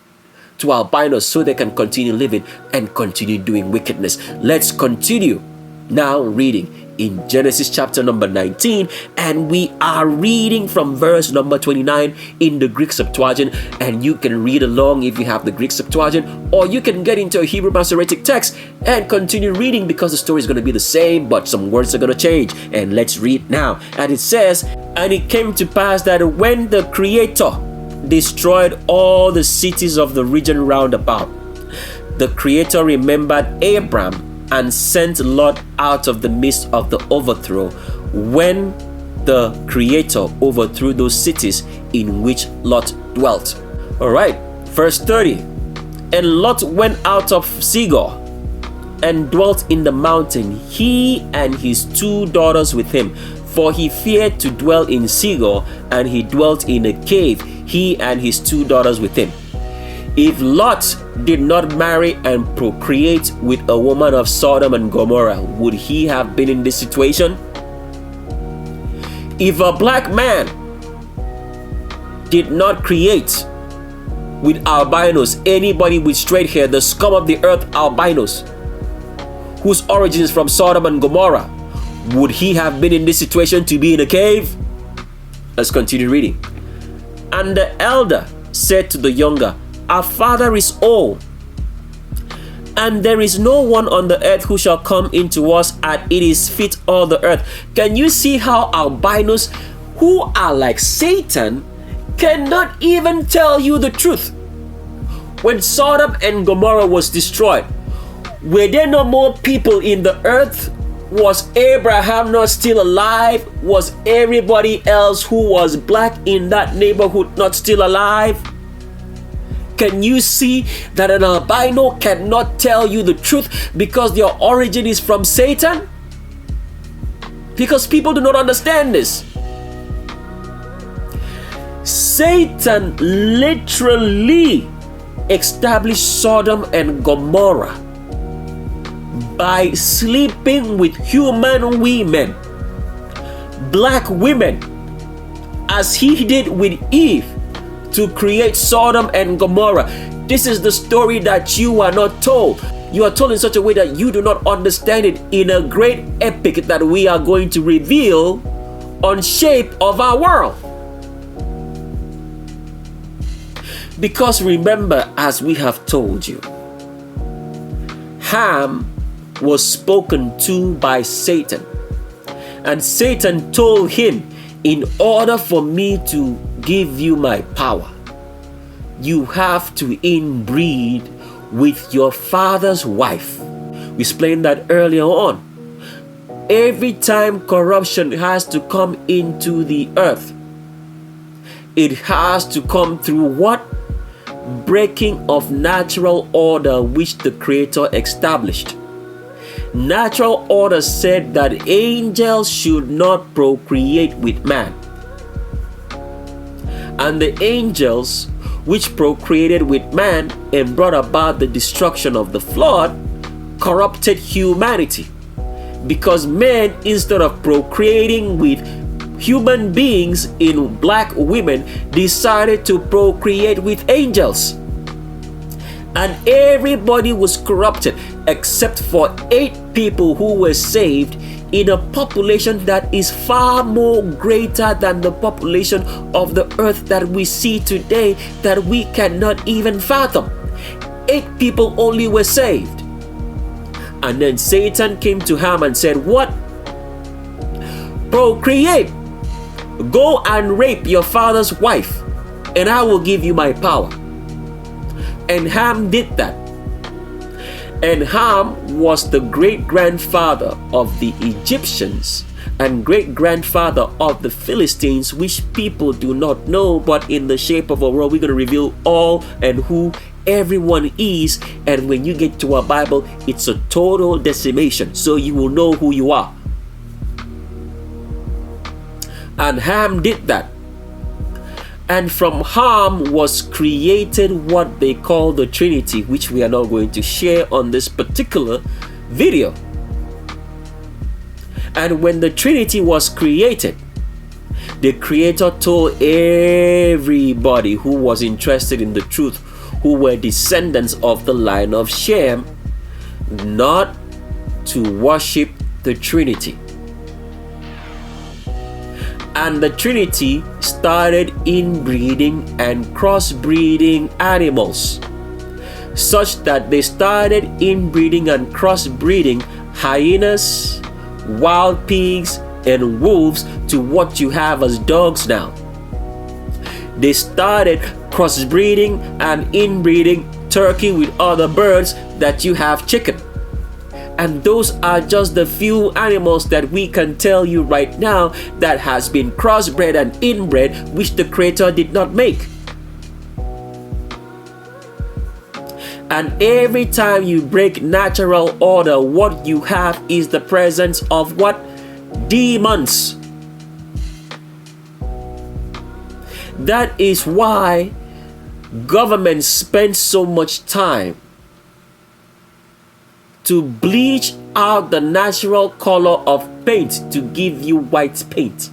to albinos so they can continue living and continue doing wickedness. Let's continue now reading in Genesis chapter number 19, and we are reading from verse number 29 in the Greek Septuagint. And you can read along if you have the Greek Septuagint, or you can get into a Hebrew Masoretic text and continue reading, because the story is going to be the same but some words are going to change. And let's read now. And it says, and it came to pass that when the Creator destroyed all the cities of the region round about, the Creator remembered Abram and sent Lot out of the midst of the overthrow, when the Creator overthrew those cities in which Lot dwelt. All right, verse 30. And Lot went out of Segor and dwelt in the mountain, he and his 2 daughters with him, for he feared to dwell in Segor, and he dwelt in a cave, he and his 2 daughters with him. If Lot did not marry and procreate with a woman of Sodom and Gomorrah, would he have been in this situation? If a black man did not create with albinos, anybody with straight hair, the scum of the earth albinos, whose origin is from Sodom and Gomorrah, would he have been in this situation to be in a cave? Let's continue reading. And the elder said to the younger, our father is old, and there is no one on the earth who shall come into us, and it is fit all the earth. Can you see how albinos, who are like Satan, cannot even tell you the truth? When Sodom and Gomorrah was destroyed, were there no more people in the earth? Was Abraham not still alive? Was everybody else who was black in that neighborhood not still alive? Can you see that an albino cannot tell you the truth because their origin is from Satan? Because people do not understand this. Satan literally established Sodom and Gomorrah by sleeping with human women, black women, as he did with Eve, to create Sodom and Gomorrah. This is the story that you are not told. You are told in such a way that you do not understand it in a great epic that we are going to reveal on Shape of Our World. Because remember, as we have told you, Ham was spoken to by Satan, and Satan told him, in order for me to give you my power, you have to inbreed with your father's wife. We explained that earlier on. Every time corruption has to come into the earth, it has to come through what? Breaking of natural order which the Creator established. Natural order said that angels should not procreate with man. And the angels which procreated with man and brought about the destruction of the flood corrupted humanity. Because man, instead of procreating with human beings in black women, decided to procreate with angels. And everybody was corrupted except for 8 people who were saved in a population that is far more greater than the population of the earth that we see today, that we cannot even fathom. 8 people only were saved. And then Satan came to Ham and said, what? Procreate. Go and rape your father's wife, and I will give you my power. And Ham did that. And Ham was the great-grandfather of the Egyptians and great-grandfather of the Philistines, which people do not know, but in the Shape of a World, we're going to reveal all and who everyone is, and when you get to a Bible, it's a total decimation, so you will know who you are. And Ham did that. And from Ham was created what they call the Trinity, which we are not going to share on this particular video. And when the Trinity was created, the Creator told everybody who was interested in the truth, who were descendants of the line of Shem, not to worship the Trinity. And the Trinity started inbreeding and crossbreeding animals, such that they started inbreeding and crossbreeding hyenas, wild pigs, and wolves to what you have as dogs now. They started crossbreeding and inbreeding turkey with other birds that you have chicken. And those are just the few animals that we can tell you right now that has been crossbred and inbred, which the Creator did not make. And every time you break natural order, what you have is the presence of what? Demons. That is why government spends so much time to bleach out the natural color of paint to give you white paint,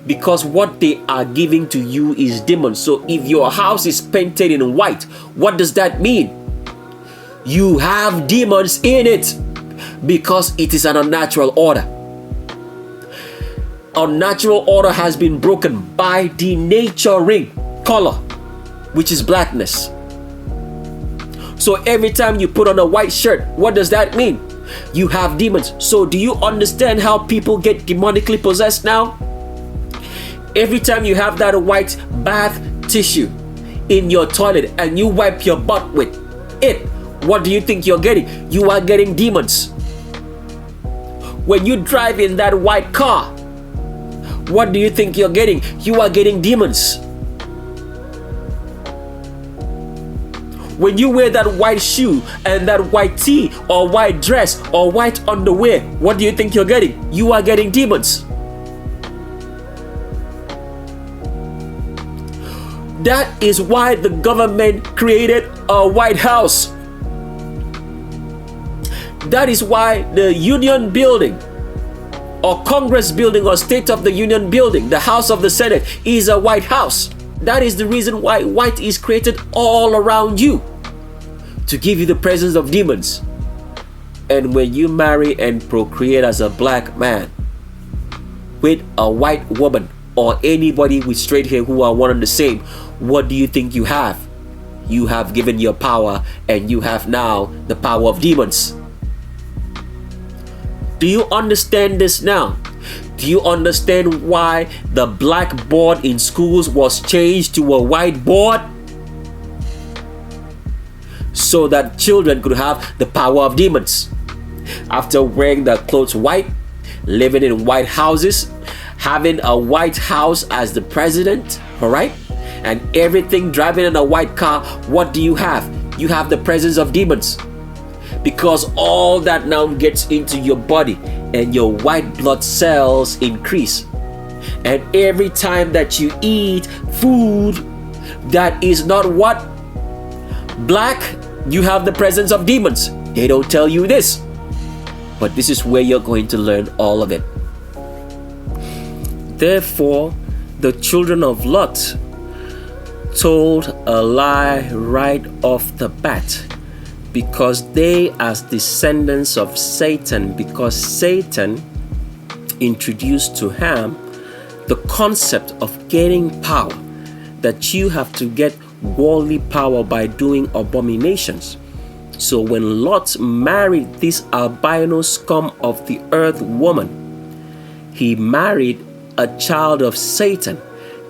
because what they are giving to you is demons. So if your house is painted in white, what does that mean? You have demons in it, because it is an unnatural order. Unnatural order has been broken by denaturing color, which is blackness. So every time you put on a white shirt, what does that mean? You have demons. So do you understand how people get demonically possessed now? Every time you have that white bath tissue in your toilet and you wipe your butt with it, what do you think you're getting? You are getting demons. When you drive in that white car, what do you think you're getting? You are getting demons. When you wear that white shoe and that white tee or white dress or white underwear, what do you think you're getting? You are getting demons. That is why the government created a White House. That is why the Union Building or Congress Building or State of the Union Building, the House of the Senate, is a White House. That is the reason why white is created all around you, to give you the presence of demons. And when you marry and procreate as a black man with a white woman or anybody with straight hair who are one and the same, what do you think you have? You have given your power, and you have now the power of demons. Do you understand this now? Do you understand why the blackboard in schools was changed to a whiteboard? So that children could have the power of demons. After wearing their clothes white, living in white houses, having a white house as the president, alright? And everything, driving in a white car, what do you have? You have the presence of demons. Because all that now gets into your body and your white blood cells increase. And every time that you eat food that is not what? Black, you have the presence of demons. They don't tell you this, but this is where you're going to learn all of it. Therefore, the children of Lot told a lie right off the bat, because they, as descendants of Satan, because Satan introduced to Ham the concept of getting power, that you have to get worldly power by doing abominations. So when Lot married this albino scum of the earth woman, he married a child of Satan.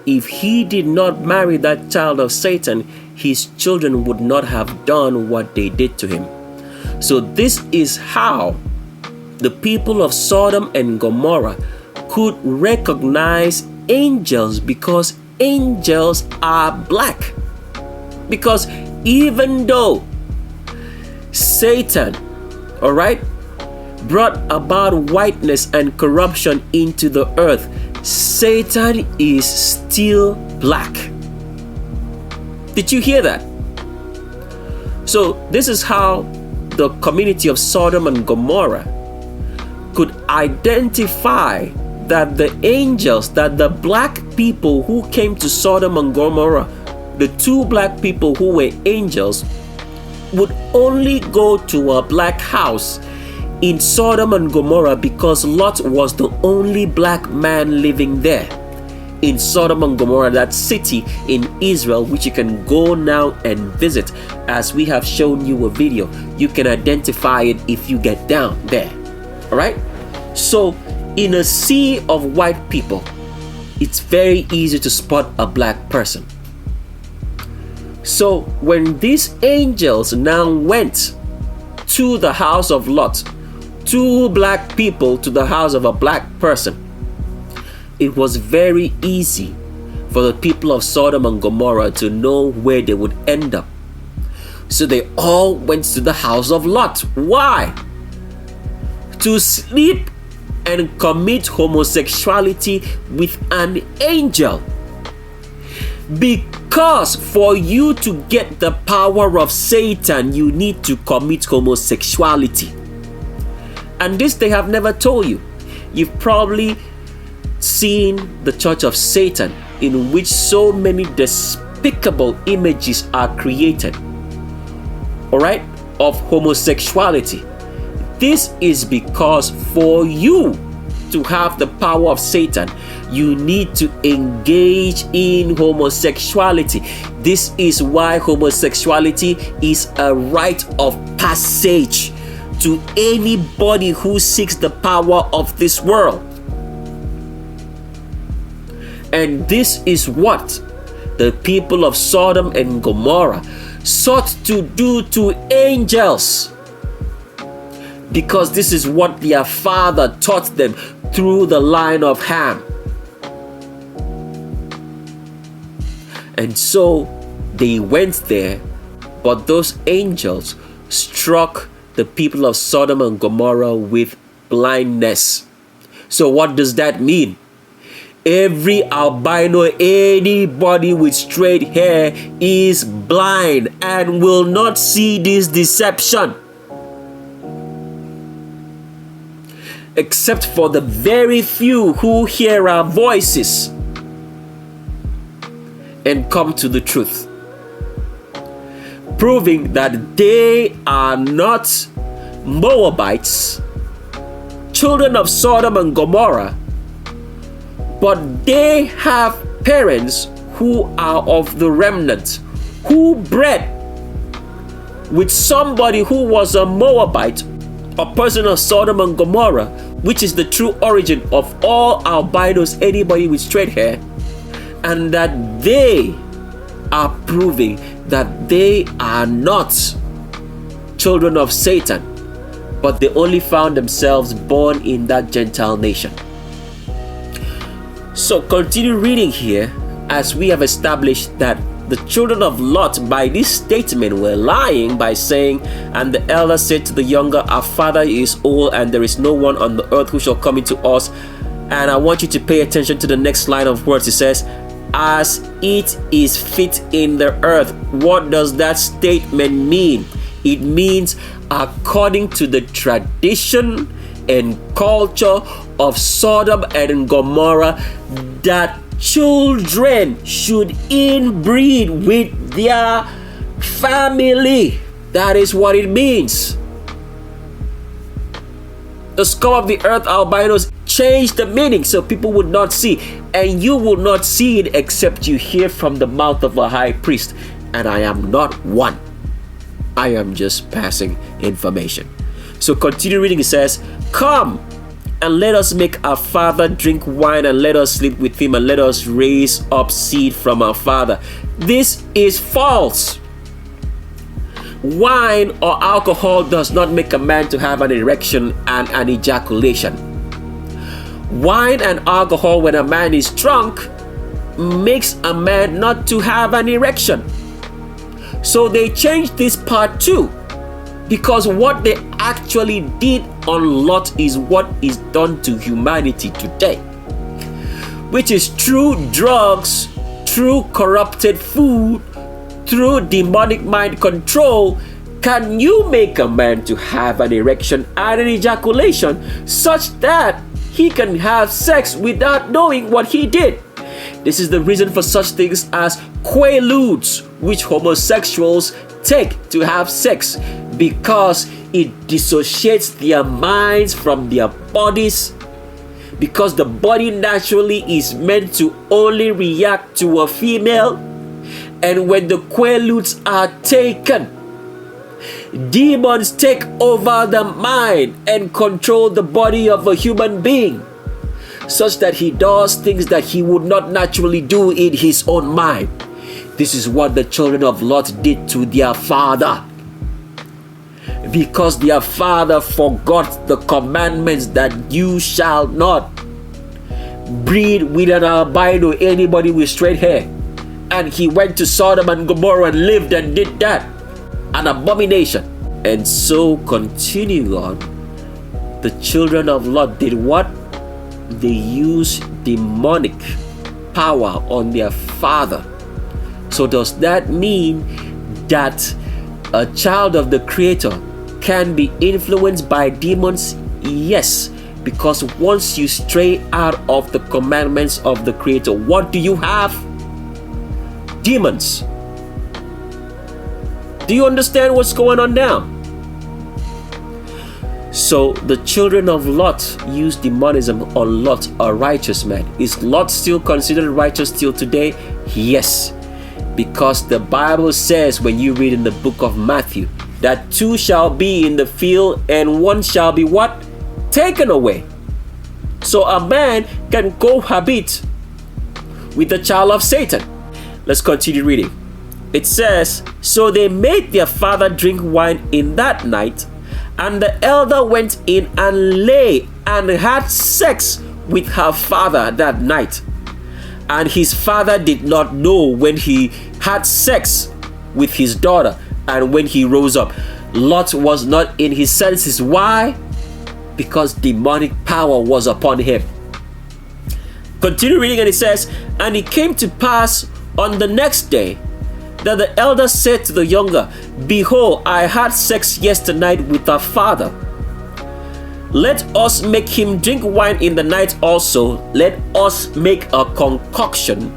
If he did not marry that child of Satan, his children would not have done what they did to him. So this is how the people of Sodom and Gomorrah could recognize angels, because angels are black. Because even though Satan, all right, brought about whiteness and corruption into the earth, Satan is still black. Did you hear that? So this is how the community of Sodom and Gomorrah could identify that the angels, that the black people who came to Sodom and Gomorrah, the two black people who were angels, would only go to a black house in Sodom and Gomorrah because Lot was the only black man living there. In Sodom and Gomorrah, that city in Israel, which you can go now and visit, as we have shown you a video. You can identify it if you get down there. All right? So in a sea of white people, it's very easy to spot a black person. So when these angels now went to the house of Lot, two black people to the house of a black person, it was very easy for the people of Sodom and Gomorrah to know where they would end up. So they all went to the house of Lot. Why? To sleep and commit homosexuality with an angel. Because for you to get the power of Satan, you need to commit homosexuality. And this they have never told you. You've probably seen the Church of Satan, in which so many despicable images are created, all right, of homosexuality. This is because for you to have the power of Satan, you need to engage in homosexuality. This is why homosexuality is a rite of passage to anybody who seeks the power of this world. And this is what the people of Sodom and Gomorrah sought to do to angels, because this is what their father taught them through the line of Ham. And so they went there, but those angels struck the people of Sodom and Gomorrah with blindness. So what does that mean? Every albino, anybody with straight hair is blind and will not see this deception. Except for the very few who hear our voices and come to the truth, proving that they are not Moabites, children of Sodom and Gomorrah, but they have parents who are of the remnant, who bred with somebody who was a Moabite, a person of Sodom and Gomorrah, which is the true origin of all albinos, anybody with straight hair, and that they are proving that they are not children of Satan, but they only found themselves born in that Gentile nation. So continue reading here, as we have established that the children of Lot by this statement were lying by saying, and the elder said to the younger, our father is old and there is no one on the earth who shall come into us. And I want you to pay attention to the next line of words. It says, as it is fit in the earth. What does that statement mean? It means according to the tradition and culture of Sodom and Gomorrah, that children should inbreed with their family. That is what it means. The scum of the earth albinos changed the meaning so people would not see, and you will not see it except you hear from the mouth of a high priest. And I am not one. I am just passing information. So continue reading. It says, come and let us make our father drink wine, and let us sleep with him, and let us raise up seed from our father. This is false. Wine or alcohol does not make a man to have an erection and an ejaculation. Wine and alcohol, when a man is drunk, makes a man not to have an erection. So they changed this part too, because what they actually did on Lot is what is done to humanity today, which is through drugs, through corrupted food, through demonic mind control. Can you make a man to have an erection and an ejaculation such that he can have sex without knowing what he did? This is the reason for such things as quaaludes, which homosexuals take to have sex, because it dissociates their minds from their bodies, because the body naturally is meant to only react to a female. And when the quaaludes are taken, demons take over the mind and control the body of a human being, such that he does things that he would not naturally do in his own mind. This is what the children of Lot did to their father, because their father forgot the commandments that you shall not breed with an albino, anybody with straight hair. And he went to Sodom and Gomorrah and lived and did that. An abomination. And so continuing on, the children of Lot did what? They used demonic power on their father. So does that mean that a child of the Creator can be influenced by demons? Yes, because once you stray out of the commandments of the Creator, what do you have? Demons. Do you understand what's going on now? So the children of Lot used demonism on Lot, a righteous man. Is Lot still considered righteous till today? Yes, because the Bible says, when you read in the book of Matthew, that 2 shall be in the field and 1 shall be what? Taken away. So a man can cohabit with the child of Satan. Let's continue reading. It says, so they made their father drink wine in that night, and the elder went in and lay and had sex with her father that night. And his father did not know when he had sex with his daughter and when he rose up. Lot was not in his senses. Why? Because demonic power was upon him. Continue reading, and it says, and it came to pass on the next day that the elder said to the younger, behold, I had sex yesternight with our father. Let us make him drink wine in the night also. Let us make a concoction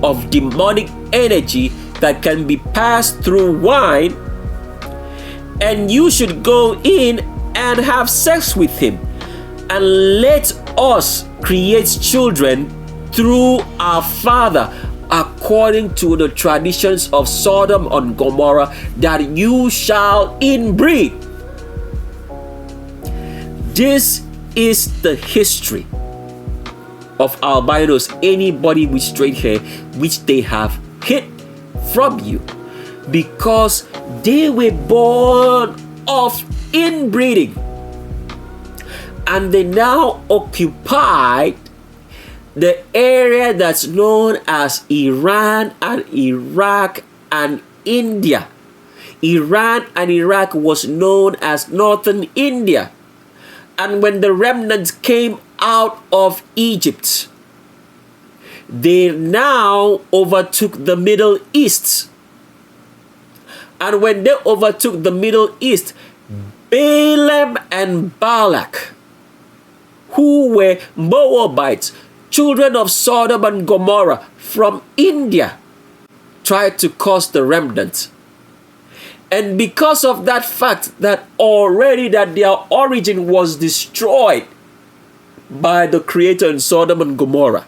of demonic energy that can be passed through wine, and you should go in and have sex with him, and let us create children through our father, according to the traditions of Sodom and Gomorrah, that you shall inbreed. This is the history of albinos, anybody with straight hair, which they have hid from you, because they were born of inbreeding, and they now occupy the area that's known as Iran and Iraq and India. Iran and Iraq was known as Northern India. And when the remnants came out of Egypt, they now overtook the Middle East. And when they overtook the Middle East, Balaam and Balak, who were Moabites, children of Sodom and Gomorrah from India, tried to cause the remnant. And because of that fact that already that their origin was destroyed by the Creator in Sodom and Gomorrah,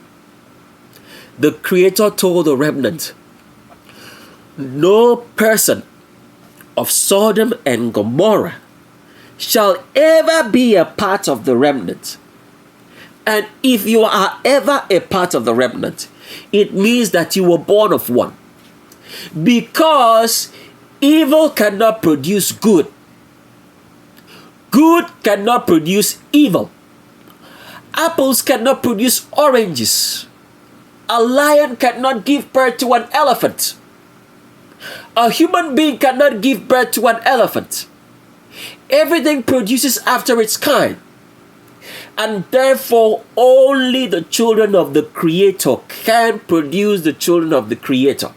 the Creator told the remnant, no person of Sodom and Gomorrah shall ever be a part of the remnant. And if you are ever a part of the remnant, it means that you were born of one. Because evil cannot produce good. Good cannot produce evil. Apples cannot produce oranges. A lion cannot give birth to an elephant. A human being cannot give birth to an elephant. Everything produces after its kind. And therefore, only the children of the Creator can produce the children of the Creator.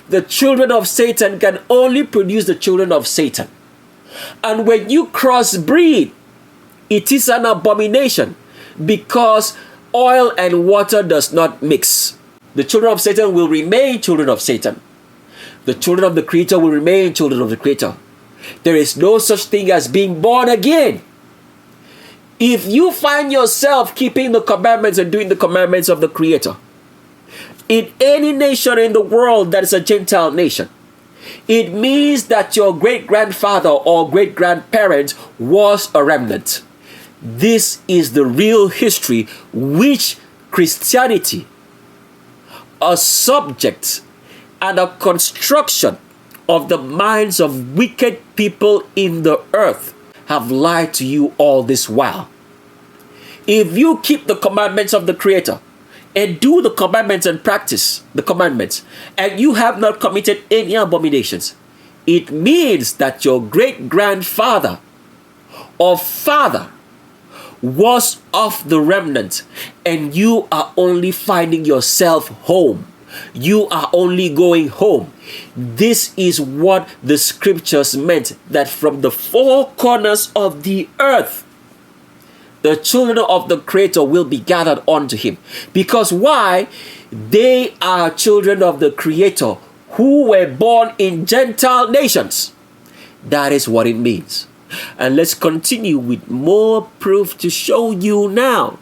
The children of Satan can only produce the children of Satan. And when you crossbreed, it is an abomination because oil and water does not mix. The children of Satan will remain children of Satan. The children of the Creator will remain children of the Creator. There is no such thing as being born again. If you find yourself keeping the commandments and doing the commandments of the Creator, in any nation in the world that is a Gentile nation, it means that your great-grandfather or great-grandparent was a remnant. This is the real history which Christianity, a subject and a construction of the minds of wicked people in the earth, have lied to you all this while. If you keep the commandments of the Creator and do the commandments and practice the commandments, and you have not committed any abominations, it means that your great-grandfather or father was of the remnant, and you are only finding yourself home. You are only going home. This is what the scriptures meant, that from the four corners of the earth, the children of the Creator will be gathered unto him. Because why? They are children of the Creator who were born in Gentile nations. That is what it means. And let's continue with more proof to show you now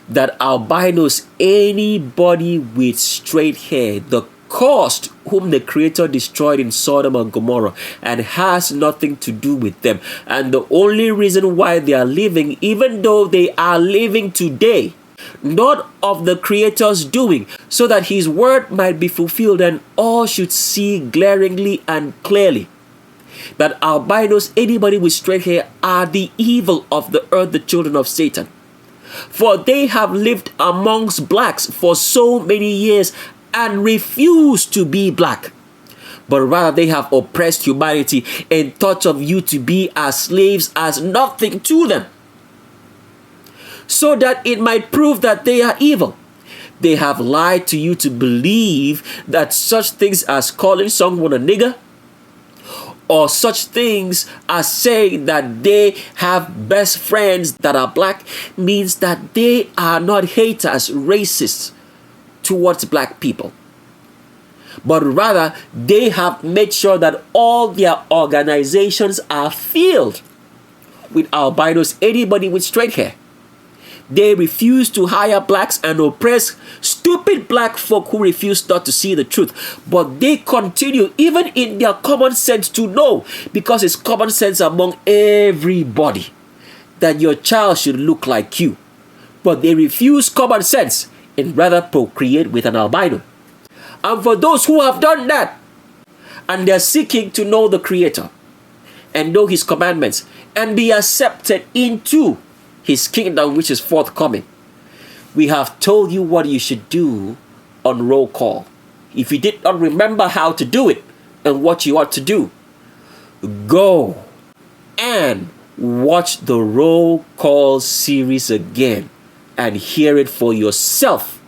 that albinos, anybody with straight hair, the cursed whom the Creator destroyed in Sodom and Gomorrah, and has nothing to do with them. And the only reason why they are living, even though they are living today, not of the Creator's doing, so that his word might be fulfilled and all should see glaringly and clearly that albinos, anybody with straight hair, are the evil of the earth, the children of Satan. For they have lived amongst blacks for so many years and refuse to be black, but rather they have oppressed humanity and thought of you to be as slaves, as nothing to them, so that it might prove that they are evil. They have lied to you to believe that such things as calling someone a nigger, or such things as saying that they have best friends that are black, means that they are not haters, racists towards black people. But rather, they have made sure that all their organizations are filled with albinos, anybody with straight hair. They refuse to hire blacks and oppress stupid black folk who refuse not to see the truth. But they continue, even in their common sense, to know, because it's common sense among everybody, that your child should look like you. But they refuse common sense and rather procreate with an albino. And for those who have done that, and they're seeking to know the Creator and know his commandments and be accepted into his kingdom, which is forthcoming, we have told you what you should do on roll call. If you did not remember how to do it and what you ought to do, go and watch the roll call series again and hear it for yourself.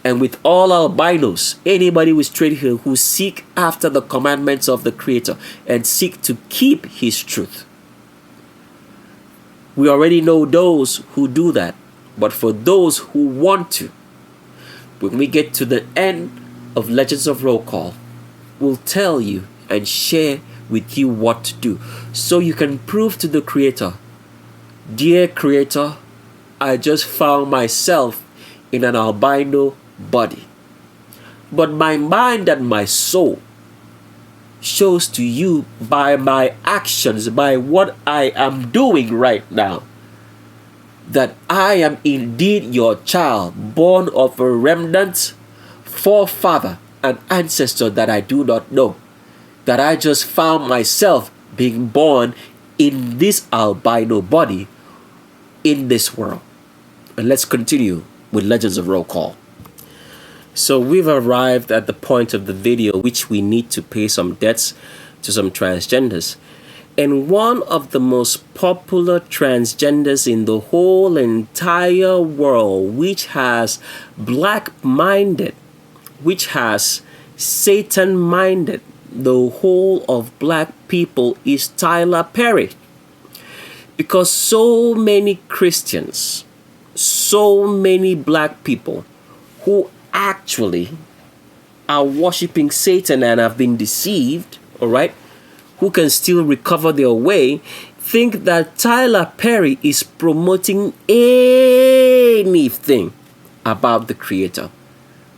And with all albinos, anybody with straight hair who seek after the commandments of the Creator and seek to keep his truth. We already know those who do that. But for those who want to, when we get to the end of Legends of Roll Call, we'll tell you and share with you what to do, so you can prove to the Creator, dear Creator, I just found myself in an albino body, but my mind and my soul shows to you by my actions, by what I am doing right now, that I am indeed your child, born of a remnant, forefather, and ancestor that I do not know, that I just found myself being born in this albino body in this world. And let's continue with Legends of Roll Call. So we've arrived at the point of the video which we need to pay some debts to some transgenders. And one of the most popular transgenders in the whole entire world, which has black-minded, which has Satan-minded the whole of black people, is Tyler Perry. Because so many Christians, so many black people who actually are worshiping Satan and have been deceived, all right, who can still recover their way, think that Tyler Perry is promoting anything about the Creator.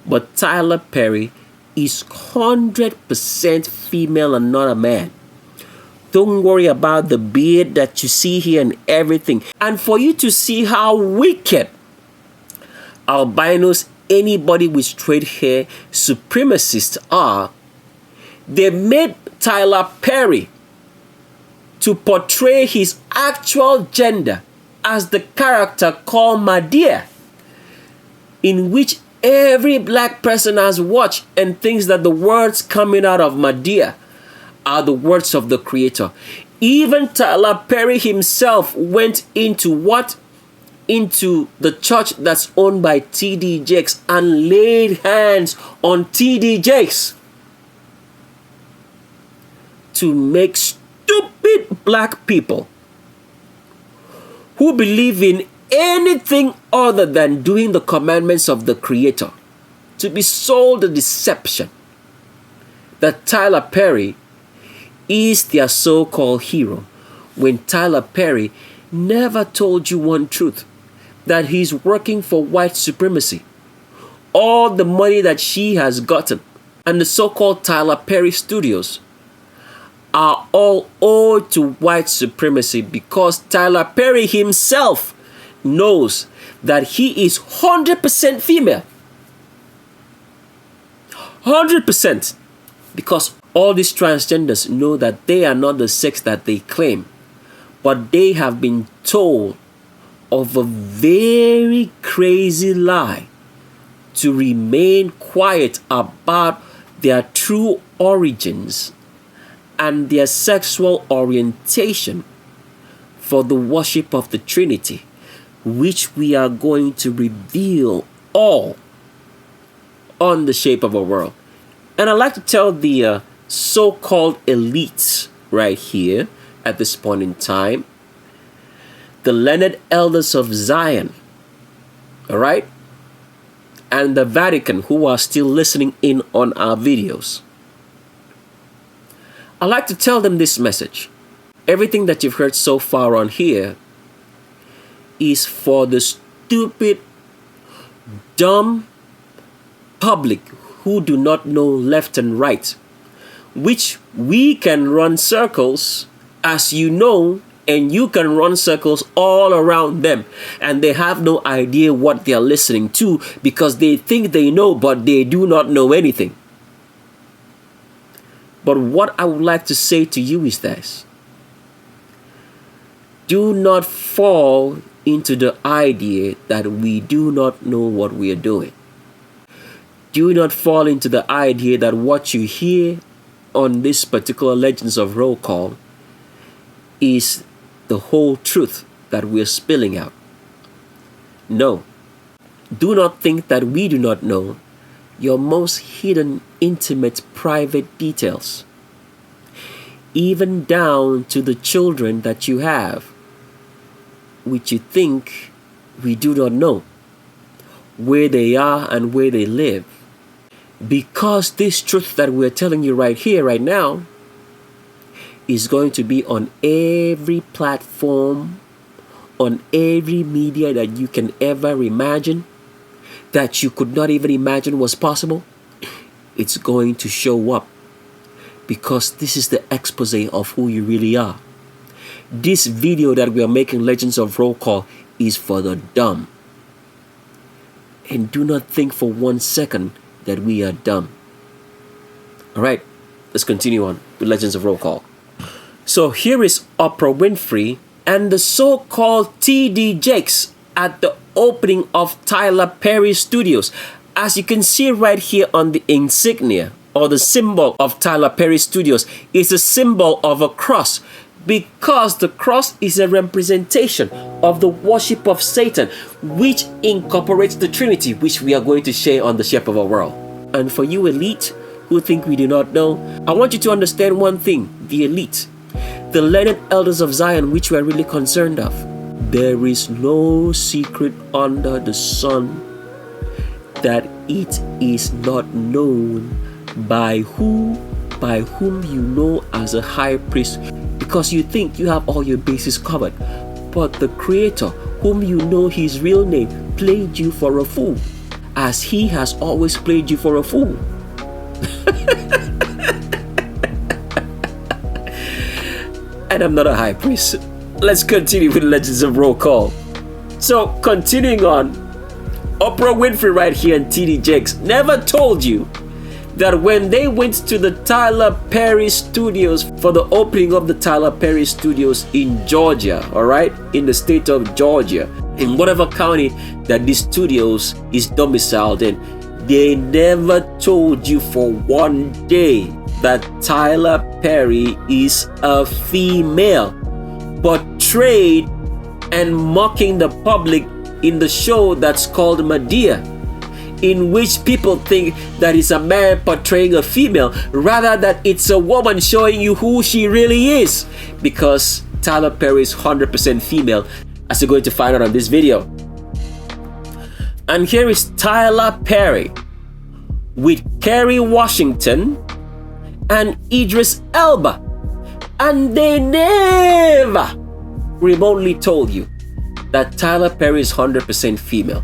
But Tyler Perry is 100% female and not a man. Don't worry about the beard that you see here and everything. And for you to see how wicked albinos, anybody with straight hair, supremacists are, they made Tyler Perry to portray his actual gender as the character called Madea, in which every black person has watched and thinks that the words coming out of Madea are the words of the Creator. Even Tyler Perry himself went into what? Into the church that's owned by T.D. Jakes and laid hands on T.D. Jakes to make stupid black people who believe in anything other than doing the commandments of the Creator to be sold the deception that Tyler Perry is their so-called hero, when Tyler Perry never told you one truth, that he's working for white supremacy. All the money that she has gotten and the so-called Tyler Perry Studios are all owed to white supremacy, because Tyler Perry himself knows that he is 100% female. 100%. Because all these transgenders know that they are not the sex that they claim, but they have been told of a very crazy lie to remain quiet about their true origins and their sexual orientation for the worship of the Trinity, which we are going to reveal all on The Shape of a World. And I'd like to tell the so-called elites right here at this point in time, the learned elders of Zion, all right, and the Vatican, who are still listening in on our videos, I'd like to tell them this message. Everything that you've heard so far on here is for the stupid, dumb public who do not know left and right, which we can run circles, as you know, and you can run circles all around them, and they have no idea what they are listening to, because they think they know, but they do not know anything. But what I would like to say to you is this: do not fall into the idea that we do not know what we are doing. Do not fall into the idea that what you hear on this particular Legends of Roll Call is the whole truth that we're spilling out. No. Do not think that we do not know your most hidden, intimate, private details, even down to the children that you have, which you think we do not know where they are and where they live. Because this truth that we're telling you right here, right now, is going to be on every platform, on every media that you can ever imagine, that you could not even imagine was possible. It's going to show up, because this is the expose of who you really are. This video that we are making, Legends of Roll Call, is for the dumb. And do not think for 1 second that we are dumb. Alright, let's continue on with Legends of Roll Call. So here is Oprah Winfrey and the so-called T.D. Jakes at the opening of Tyler Perry Studios. As you can see right here on the insignia or the symbol of Tyler Perry Studios is a symbol of a cross, because the cross is a representation of the worship of Satan, which incorporates the Trinity, which we are going to share on the Shape of Our World. And for you elite who think we do not know, I want you to understand one thing, the elite, the learned elders of Zion, which we are really concerned of. There is no secret under the sun that it is not known by whom you know as a high priest, because you think you have all your bases covered. But the Creator, whom you know his real name, played you for a fool, as he has always played you for a fool. And I'm not a high priest. Let's continue with Legends of Roll Call. So, continuing on, Oprah Winfrey right here and TD Jakes never told you that when they went to the Tyler Perry Studios for the opening of the Tyler Perry Studios in Georgia, all right, in the state of Georgia, in whatever county that these studios is domiciled in, they never told you for one day that Tyler Perry is a female, portrayed and mocking the public in the show that's called Medea, in which people think that it's a man portraying a female, rather that it's a woman showing you who she really is, because Tyler Perry is 100% female, as you're going to find out on this video. And here is Tyler Perry with Kerry Washington and Idris Elba, and they never remotely told you that Tyler Perry is 100% female.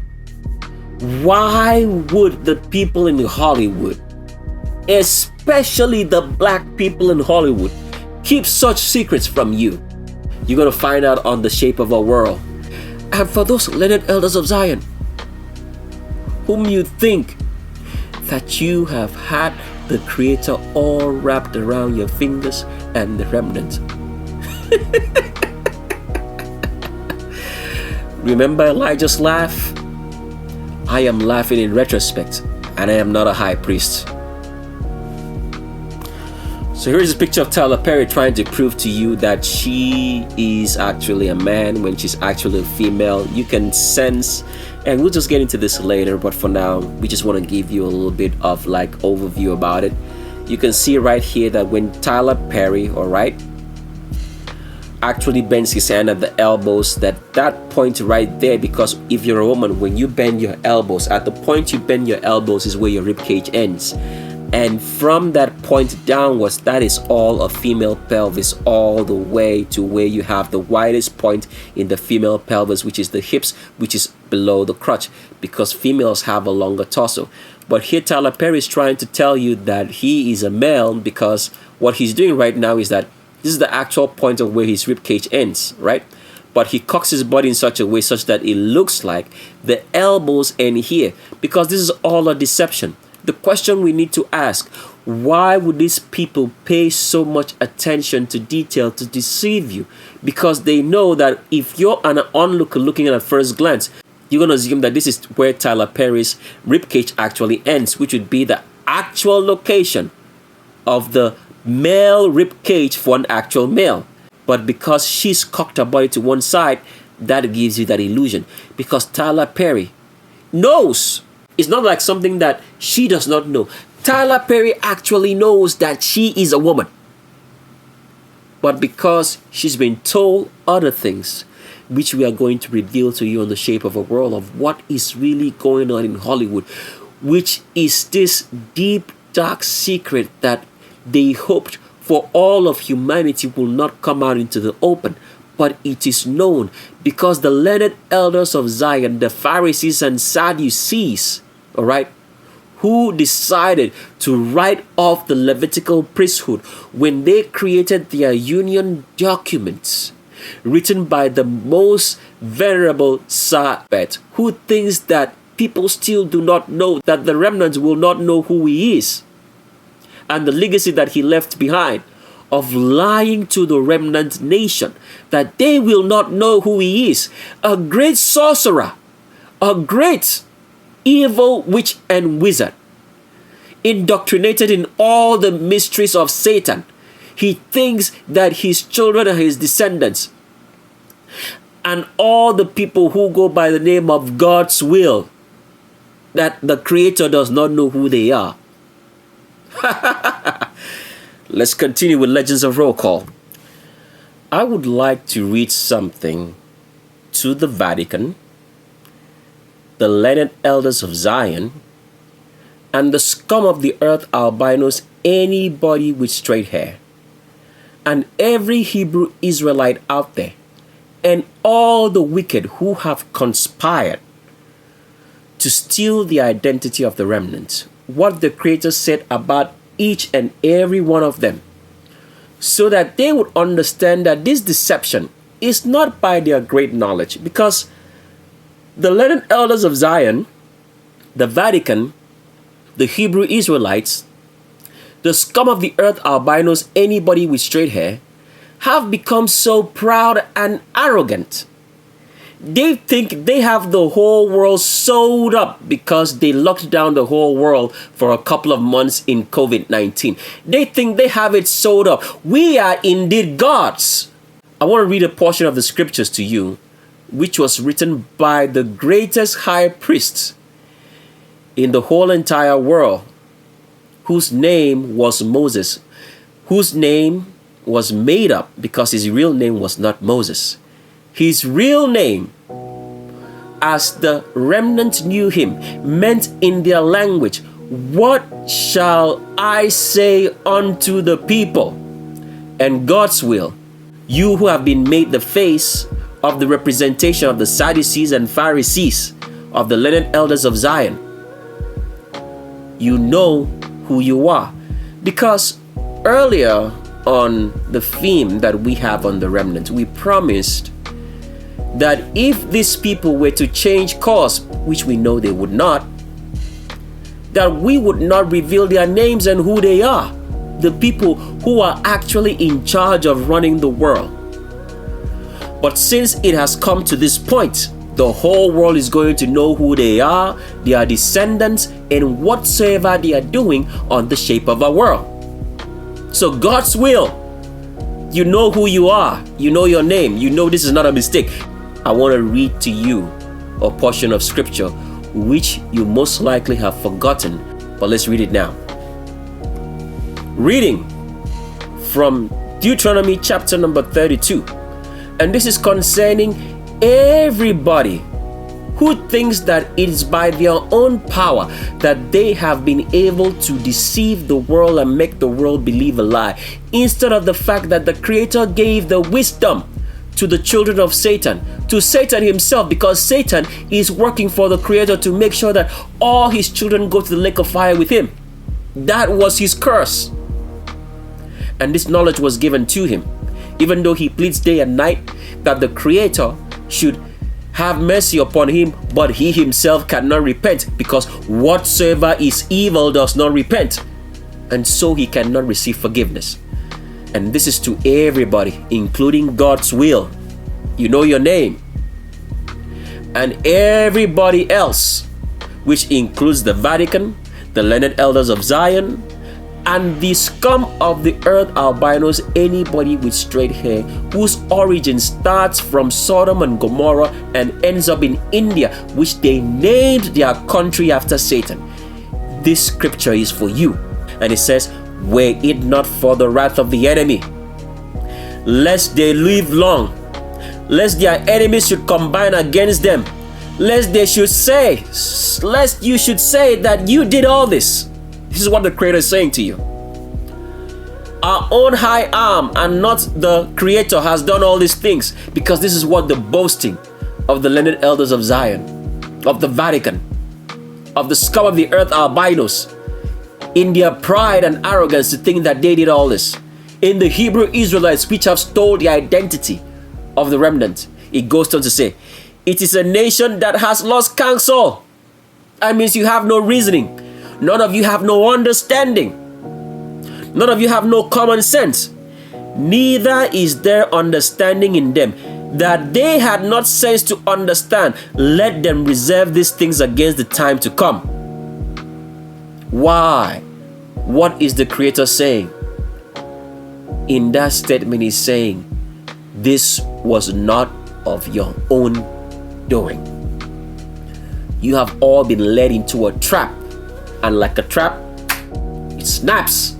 Why would the people in Hollywood, especially the black people in Hollywood, keep such secrets from you? You're going to find out on The Shape of Our World. And for those learned elders of Zion, whom you think that you have had the Creator all wrapped around your fingers and the remnant. Remember Elijah's laugh? I am laughing in retrospect, and I am not a high priest. So here's a picture of Tyler Perry trying to prove to you that she is actually a man when she's actually a female. You can sense, and we'll just get into this later, but for now, we just want to give you a little bit of like overview about it. You can see right here that when Tyler Perry, alright, actually bends his hand at the elbows, that point right there, because if you're a woman, when you bend your elbows, at the point you bend your elbows is where your rib cage ends, and from that point downwards, that is all a female pelvis, all the way to where you have the widest point in the female pelvis, which is the hips, which is below the crotch, because females have a longer torso. But here Tyler Perry is trying to tell you that he is a male, because what he's doing right now is that this is the actual point of where his rib cage ends, right? But he cocks his body in such a way such that it looks like the elbows end here, because this is all a deception. The question we need to ask, why would these people pay so much attention to detail to deceive you? Because they know that if you're an onlooker looking at first glance, you're going to assume that this is where Tyler Perry's ribcage actually ends, which would be the actual location of the male rib cage for an actual male. But because she's cocked her body to one side, that gives you that illusion. Because Tyler Perry knows. It's not like something that she does not know. Tyler Perry actually knows that she is a woman. But because she's been told other things, which we are going to reveal to you on The Shape of a World, of what is really going on in Hollywood, which is this deep, dark secret that they hoped for all of humanity will not come out into the open. But it is known because the learned elders of Zion, the Pharisees and Sadducees, all right, who decided to write off the Levitical priesthood when they created their union documents, written by the most venerable Sabbath, who thinks that people still do not know, that the remnants will not know who he is, and the legacy that he left behind of lying to the remnant nation, that they will not know who he is. A great sorcerer, a great evil witch and wizard, indoctrinated in all the mysteries of Satan. He thinks that his children are his descendants. And all the people who go by the name of God's will, that the Creator does not know who they are. Let's continue with Legends of Roll Call. I would like to read something to the Vatican, the learned elders of Zion, and the scum of the earth albinos, anybody with straight hair, and every Hebrew Israelite out there, and all the wicked who have conspired to steal the identity of the remnant, what the Creator said about each and every one of them, so that they would understand that this deception is not by their great knowledge, because the learned elders of Zion, the Vatican, the Hebrew Israelites, the scum of the earth albinos, anybody with straight hair, have become so proud and arrogant. They think they have the whole world sewed up because they locked down the whole world for a couple of months in COVID-19. They think they have it sewed up. We are indeed gods. I want to read a portion of the scriptures to you, which was written by the greatest high priest in the whole entire world, whose name was Moses, whose name was made up because his real name was not Moses. His real name, as the remnant knew him, meant in their language, "What shall I say unto the people?" And God's will, you who have been made the face of the representation of the Sadducees and Pharisees, of the learned elders of Zion, you know who you are. Because earlier on the theme that we have on the remnant, we promised that if these people were to change course, which we know they would not, that we would not reveal their names and who they are, the people who are actually in charge of running the world. But since it has come to this point, the whole world is going to know who they are, their descendants, and whatsoever they are doing on the shape of our world. So God's will, you know who you are, you know your name, you know this is not a mistake. I want to read to you a portion of scripture which you most likely have forgotten, but let's read it now. Reading from Deuteronomy chapter number 32. And this is concerning everybody who thinks that it is by their own power that they have been able to deceive the world and make the world believe a lie, instead of the fact that the Creator gave the wisdom to the children of Satan, to Satan himself, because Satan is working for the Creator to make sure that all his children go to the lake of fire with him. That was his curse. And this knowledge was given to him, even though he pleads day and night that the Creator should have mercy upon him, but he himself cannot repent, because whatsoever is evil does not repent, and so he cannot receive forgiveness. And this is to everybody, including God's will. You know your name. And everybody else, which includes the Vatican, the learned elders of Zion, and the scum of the earth albinos, anybody with straight hair, whose origin starts from Sodom and Gomorrah and ends up in India, which they named their country after Satan. This scripture is for you. And it says, "Were it not for the wrath of the enemy, lest they live long, lest their enemies should combine against them, lest you should say that you did all this." This is what the Creator is saying to you. Our own high arm and not the Creator has done all these things, because this is what the boasting of the learned elders of Zion, of the Vatican, of the scum of the earth albinos, in their pride and arrogance to think that they did all this. In the Hebrew Israelites, which have stole the identity of the remnant, it goes on to say, it is a nation that has lost counsel. That means you have no reasoning. None of you have no understanding. None of you have no common sense. Neither is there understanding in them. that they had not sense to understand, let them reserve these things against the time to come. Why? What is the Creator saying? In that statement, He's saying, this was not of your own doing. You have all been led into a trap, and like a trap, it snaps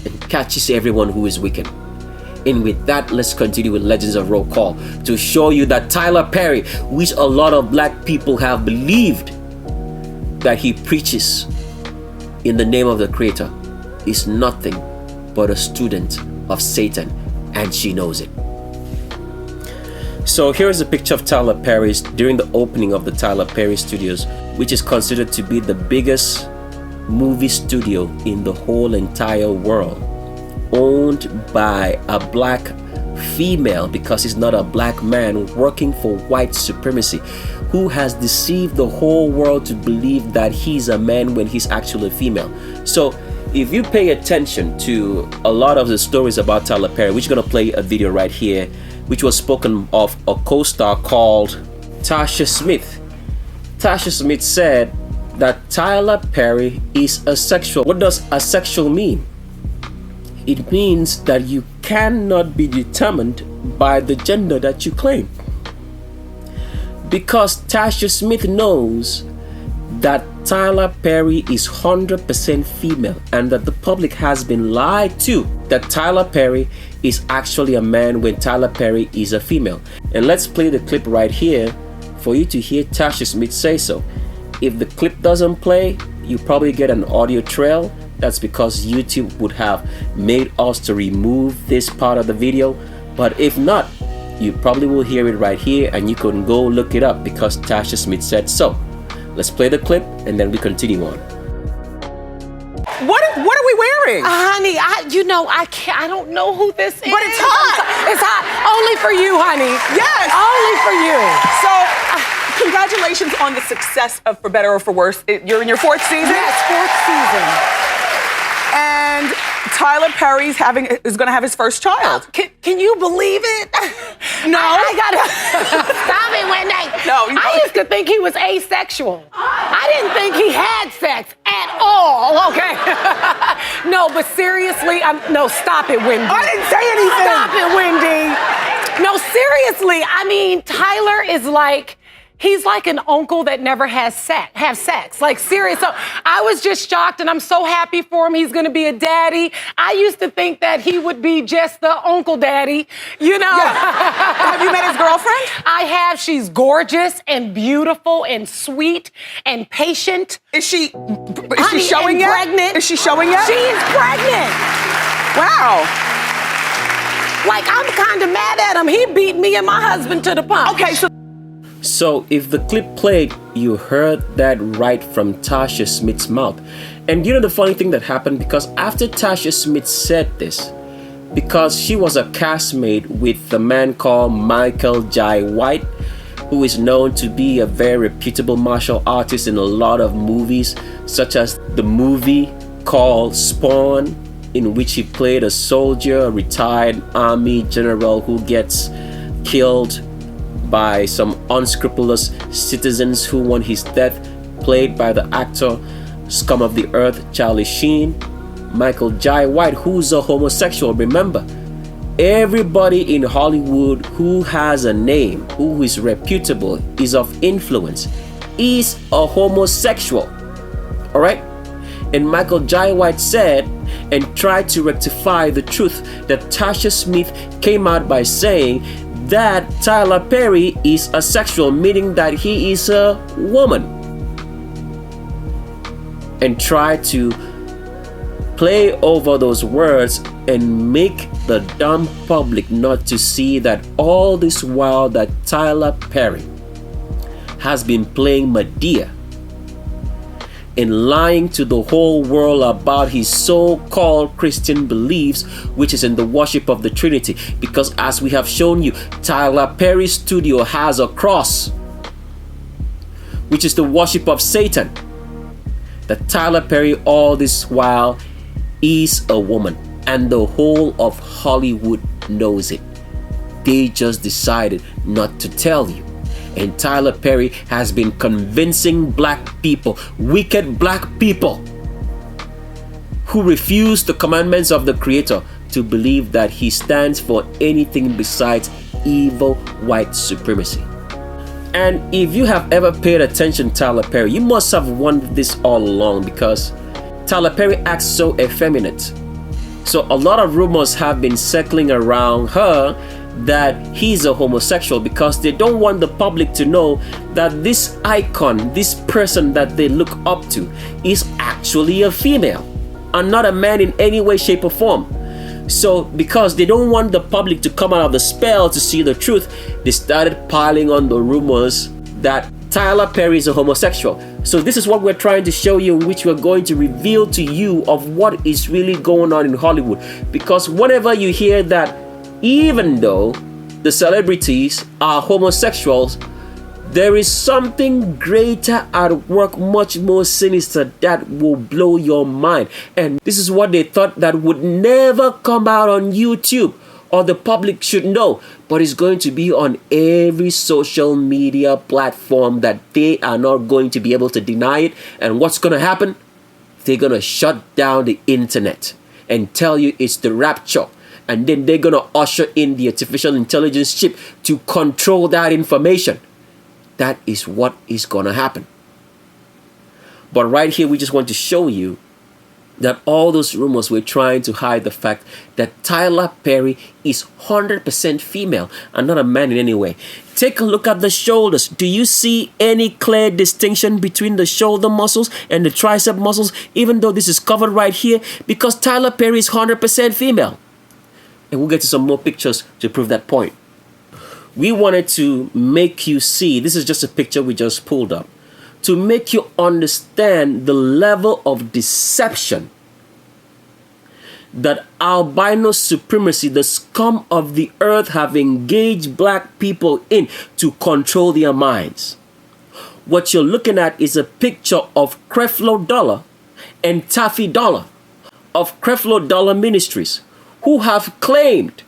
and catches everyone who is wicked. And with that, let's continue with Legends of Roll Call to show you that Tyler Perry, which a lot of black people have believed that he preaches in the name of the Creator, is nothing but a student of Satan, and she knows it. So here's a picture of Tyler Perry during the opening of the Tyler Perry Studios, which is considered to be the biggest movie studio in the whole entire world, owned by a black female, because he's not a black man working for white supremacy, who has deceived the whole world to believe that he's a man when he's actually a female. So if you pay attention to a lot of the stories about Tyler Perry, which is going to play a video right here, which was spoken of a co-star called Tasha Smith. Tasha Smith said that Tyler Perry is asexual. What does asexual mean? It means that you cannot be determined by the gender that you claim. Because Tasha Smith knows that Tyler Perry is 100% female, and that the public has been lied to that Tyler Perry is actually a man when Tyler Perry is a female. And let's play the clip right here for you to hear Tasha Smith say so. If the clip doesn't play, you probably get an audio trail. That's because YouTube would have made us to remove this part of the video. But if not, you probably will hear it right here, and you can go look it up because Tasha Smith said so. Let's play the clip and then we continue on. What are we wearing? Honey, I don't know who this is. But it's hot. It's hot. Only for you, honey. Yes. Only for you. So, congratulations on the success of For Better or For Worse. You're in your 4th season? Yes, 4th season. And Tyler Perry is going to have his first child. Can you believe it? No. I gotta stop it, Wendy. No. I used to think he was asexual. I didn't think he had sex at all. Okay. No, but seriously, no, stop it, Wendy. I didn't say anything. Stop it, Wendy. No, seriously. I mean, Tyler is like, he's like an uncle that never have sex. Like, serious. So I was just shocked, and I'm so happy for him. He's going to be a daddy. I used to think that he would be just the uncle daddy, you know. Yeah. Have you met his girlfriend? I have. She's gorgeous and beautiful and sweet and patient. Is she showing yet? Pregnant. Is she showing yet? She's pregnant. Wow. Like, I'm kind of mad at him. He beat me and my husband to the punch. Okay, So if the clip played, you heard that right from Tasha Smith's mouth. And you know the funny thing that happened? Because after Tasha Smith said this, because she was a castmate with the man called Michael Jai White, who is known to be a very reputable martial artist in a lot of movies, such as the movie called Spawn, in which he played a soldier, a retired army general who gets killed by some unscrupulous citizens who want his death, played by the actor Scum of the Earth, Charlie Sheen. Michael Jai White, who's a homosexual. Remember, everybody in Hollywood who has a name, who is reputable, is of influence, is a homosexual. All right? And Michael Jai White said and tried to rectify the truth that Tasha Smith came out by saying that Tyler Perry is asexual, meaning that he is a woman, and try to play over those words and make the dumb public not to see that all this while that Tyler Perry has been playing Medea and lying to the whole world about his so-called Christian beliefs, which is in the worship of the Trinity. Because as we have shown you, Tyler Perry's studio has a cross, which is the worship of Satan. That Tyler Perry all this while is a woman, and the whole of Hollywood knows it. They just decided not to tell you. And Tyler Perry has been convincing black people, wicked black people, who refuse the commandments of the Creator, to believe that he stands for anything besides evil white supremacy. And if you have ever paid attention to Tyler Perry, you must have wondered this all along, because Tyler Perry acts so effeminate. So a lot of rumors have been circling around her that he's a homosexual, because they don't want the public to know that this icon, this person that they look up to, is actually a female and not a man in any way, shape, or form. So because they don't want the public to come out of the spell to see the truth, they started piling on the rumors that Tyler Perry is a homosexual. So this is what we're trying to show you, in which we're going to reveal to you of what is really going on in Hollywood. Because whenever you hear that, even though the celebrities are homosexuals, there is something greater at work, much more sinister, that will blow your mind. And this is what they thought that would never come out on YouTube, or the public should know, but it's going to be on every social media platform that they are not going to be able to deny it. And what's going to happen? They're going to shut down the internet and tell you it's the rapture. And then they're going to usher in the artificial intelligence chip to control that information. That is what is going to happen. But right here, we just want to show you that all those rumors were trying to hide the fact that Tyler Perry is 100% female and not a man in any way. Take a look at the shoulders. Do you see any clear distinction between the shoulder muscles and the tricep muscles, even though this is covered right here? Because Tyler Perry is 100% female. And we'll get to some more pictures to prove that point. We wanted to make you see, this is just a picture we just pulled up, to make you understand the level of deception that albino supremacy, the scum of the earth, have engaged black people in to control their minds. What you're looking at is a picture of Creflo Dollar and Taffy Dollar of Creflo Dollar Ministries, who have claimed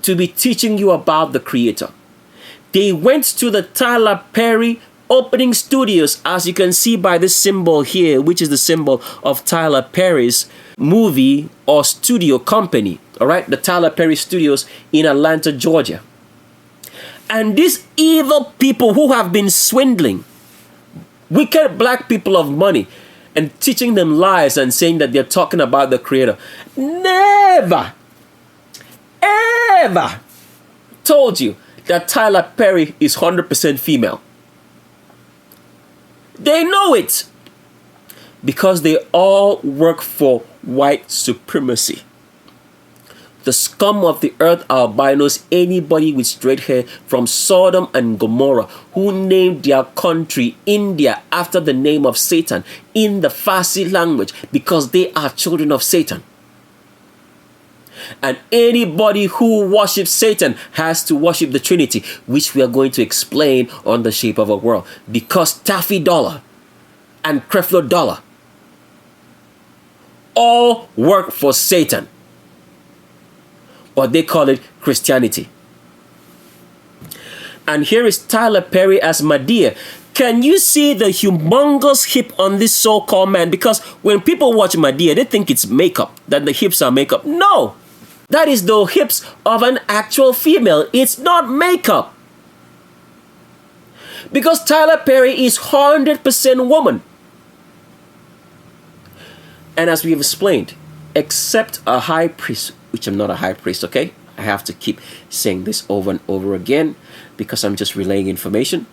to be teaching you about the Creator. They went to the Tyler Perry opening studios, as you can see by this symbol here, which is the symbol of Tyler Perry's movie or studio company. All right, the Tyler Perry Studios in Atlanta, Georgia. And these evil people who have been swindling wicked black people of money and teaching them lies and saying that they're talking about the Creator, never, ever told you that Tyler Perry is 100% female. They know it because they all work for white supremacy. The scum of the earth albinos, anybody with straight hair from Sodom and Gomorrah, who named their country India after the name of Satan in the Farsi language because they are children of Satan. And anybody who worships Satan has to worship the Trinity, which we are going to explain on The Shape of a World. Because Taffy Dollar and Creflo Dollar all work for Satan. But they call it Christianity. And here is Tyler Perry as Madea. Can you see the humongous hip on this so-called man? Because when people watch Madea, they think it's makeup, that the hips are makeup. No! That is the hips of an actual female. It's not makeup. Because Tyler Perry is 100% woman. And as we have explained, except a high priest, which I'm not a high priest, okay? I have to keep saying this over and over again because I'm just relaying information.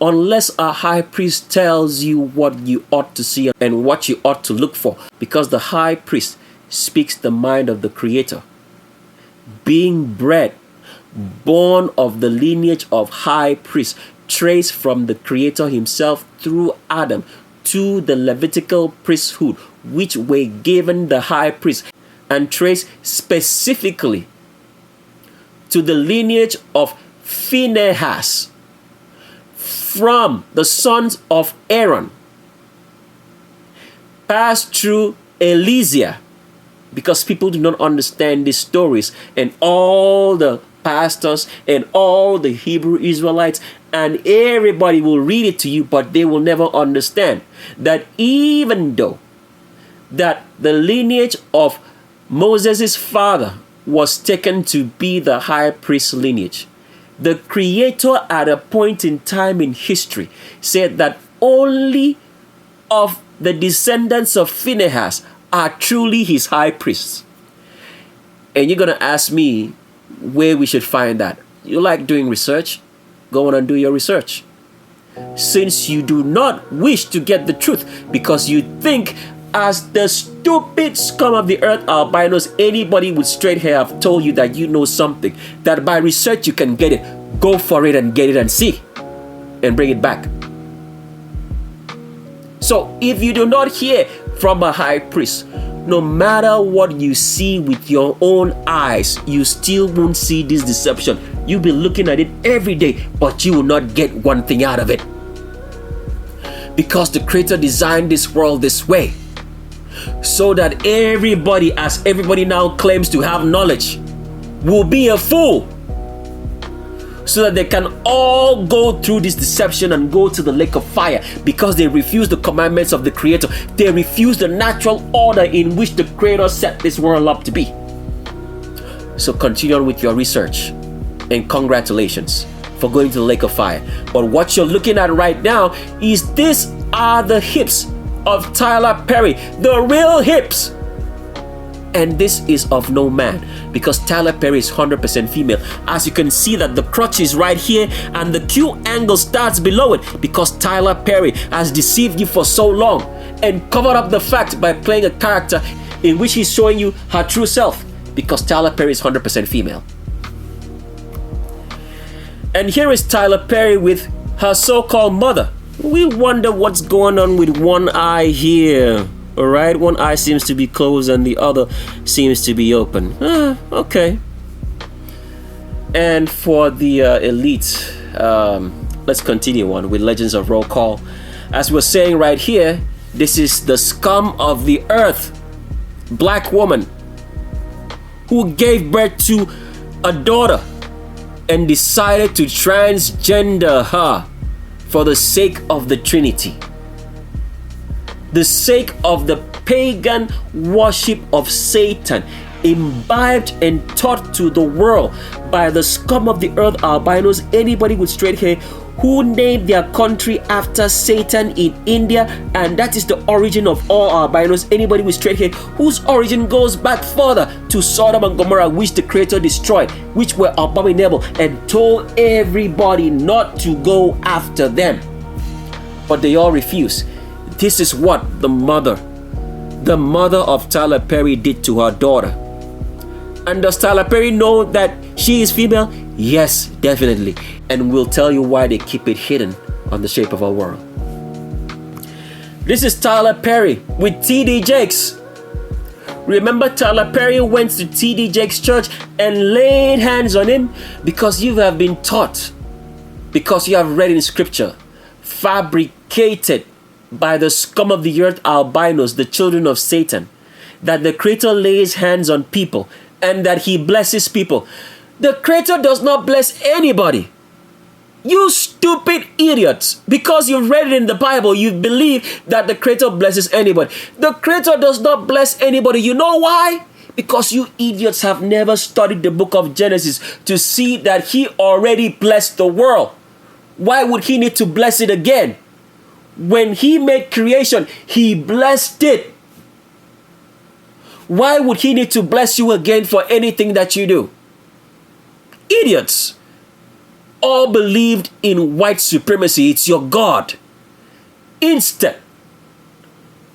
Unless a high priest tells you what you ought to see and what you ought to look for, because the high priest speaks the mind of the Creator. Being bred, born of the lineage of high priests, traced from the Creator himself through Adam to the Levitical priesthood, which were given the high priest, and traced specifically to the lineage of Phinehas from the sons of Aaron, passed through Eleazar, because people do not understand these stories and all the pastors and all the Hebrew Israelites, and everybody will read it to you, but they will never understand that even though that the lineage of Moses' father was taken to be the high priest lineage, the Creator at a point in time in history said that only of the descendants of Phinehas are truly his high priests. And you're going to ask me where we should find that. You like doing research? Go on and do your research. Since you do not wish to get the truth because you think as the stupid scum of the earth albinos, anybody with straight hair have told you that you know something, that by research you can get it, go for it and get it and see and bring it back. So if you do not hear from a high priest, no matter what you see with your own eyes, you still won't see this deception. You'll be looking at it every day, but you will not get one thing out of it. Because the Creator designed this world this way, so that everybody, as everybody now claims to have knowledge, will be a fool, so that they can all go through this deception and go to the lake of fire, because they refuse the commandments of the Creator. They refuse the natural order in which the Creator set this world up to be. So continue on with your research, and congratulations for going to the lake of fire. But what you're looking at right now is these are the hips of Tyler Perry, the real hips. And this is of no man, because Tyler Perry is 100% female. As you can see that the crotch is right here and the Q angle starts below it, because Tyler Perry has deceived you for so long and covered up the fact by playing a character in which he's showing you her true self, because Tyler Perry is 100% female. And here is Tyler Perry with her so-called mother. We wonder what's going on with one eye here. Alright, one eye seems to be closed and the other seems to be open. Okay. And for the elite, let's continue on with Legends of Roll Call. As we're saying right here, this is the scum of the earth, black woman, who gave birth to a daughter and decided to transgender her for the sake of the Trinity, the sake of the pagan worship of Satan, imbibed and taught to the world by the scum of the earth albinos, anybody with straight hair, who named their country after Satan in India, and that is the origin of all albinos. Anybody with straight hair whose origin goes back further to Sodom and Gomorrah, which the Creator destroyed, which were abominable, and told everybody not to go after them. But they all refused. This is what the mother of Tyler Perry did to her daughter. And does Tyler Perry know that she is female? Yes, definitely. And we'll tell you why they keep it hidden on The Shape of Our World. This is Tyler Perry with T.D. Jakes. Remember, Tyler Perry went to T.D. Jakes' church and laid hands on him because you have been taught, because you have read in scripture, fabricated by the scum of the earth albinos, the children of Satan, that the Creator lays hands on people and that he blesses people. The Creator does not bless anybody. You stupid idiots. Because you've read it in the Bible, you believe that the Creator blesses anybody. The Creator does not bless anybody. You know why? Because you idiots have never studied the book of Genesis to see that he already blessed the world. Why would he need to bless it again? When he made creation, he blessed it. Why would he need to bless you again for anything that you do? Idiots. All believed in white supremacy. It's your God. Instead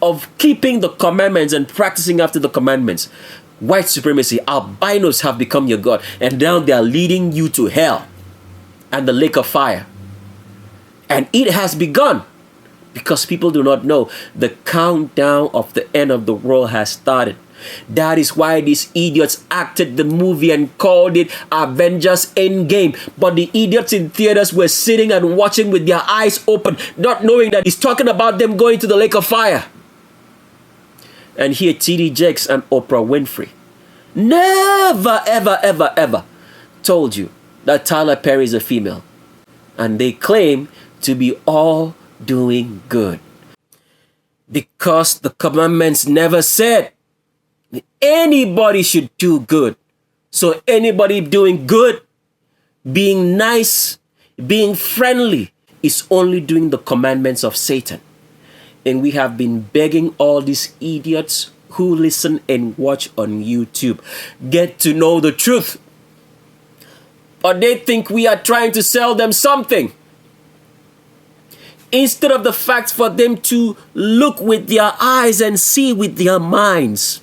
of keeping the commandments and practicing after the commandments, white supremacy, albinos have become your God. And now they are leading you to hell and the lake of fire. And it has begun. Because people do not know the countdown of the end of the world has started. That is why these idiots acted the movie and called it Avengers Endgame. But the idiots in theaters were sitting and watching with their eyes open, not knowing that he's talking about them going to the lake of fire. And here T.D. Jakes and Oprah Winfrey never, ever, ever, ever told you that Tyler Perry is a female, and they claim to be all doing good. Because the commandments never said anybody should do good. So anybody doing good, being nice, being friendly, is only doing the commandments of Satan. And we have been begging all these idiots who listen and watch on YouTube, get to know the truth. But they think we are trying to sell them something, instead of the fact for them to look with their eyes and see with their minds.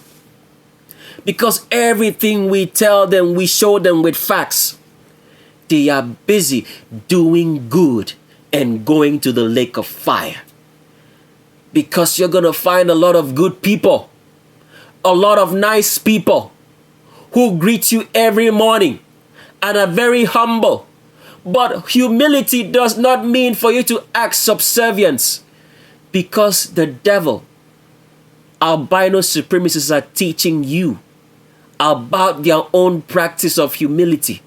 Because everything we tell them, we show them with facts. They are busy doing good and going to the lake of fire. Because you're going to find a lot of good people, a lot of nice people who greet you every morning and are very humble. But humility does not mean for you to act subservience, because the devil, albino supremacists, are teaching you about their own practice of humility.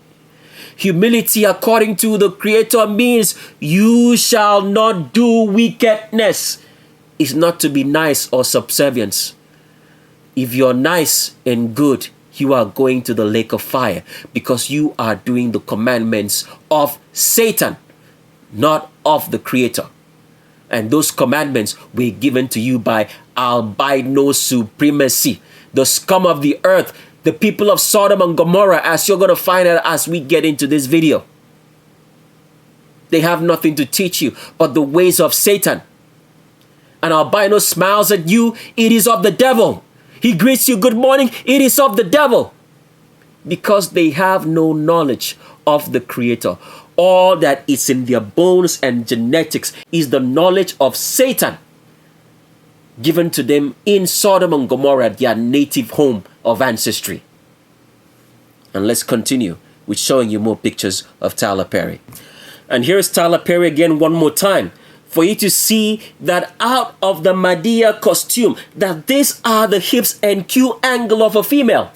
Humility, according to the Creator, means you shall not do wickedness. It's not to be nice or subservience. If you're nice and good, you are going to the lake of fire, because you are doing the commandments of Satan, not of the Creator. And those commandments were given to you by albino supremacy, the scum of the earth, the people of Sodom and Gomorrah, as you're going to find out as we get into this video. They have nothing to teach you but the ways of Satan. And albino smiles at you, it is of the devil. He greets you good morning, it is of the devil. Because they have no knowledge of the Creator. All that is in their bones and genetics is the knowledge of Satan, given to them in Sodom and Gomorrah, their native home of ancestry. And let's continue with showing you more pictures of Tyler Perry. And here's Tyler Perry again one more time, for you to see that out of the Madea costume, that these are the hips and Q angle of a female.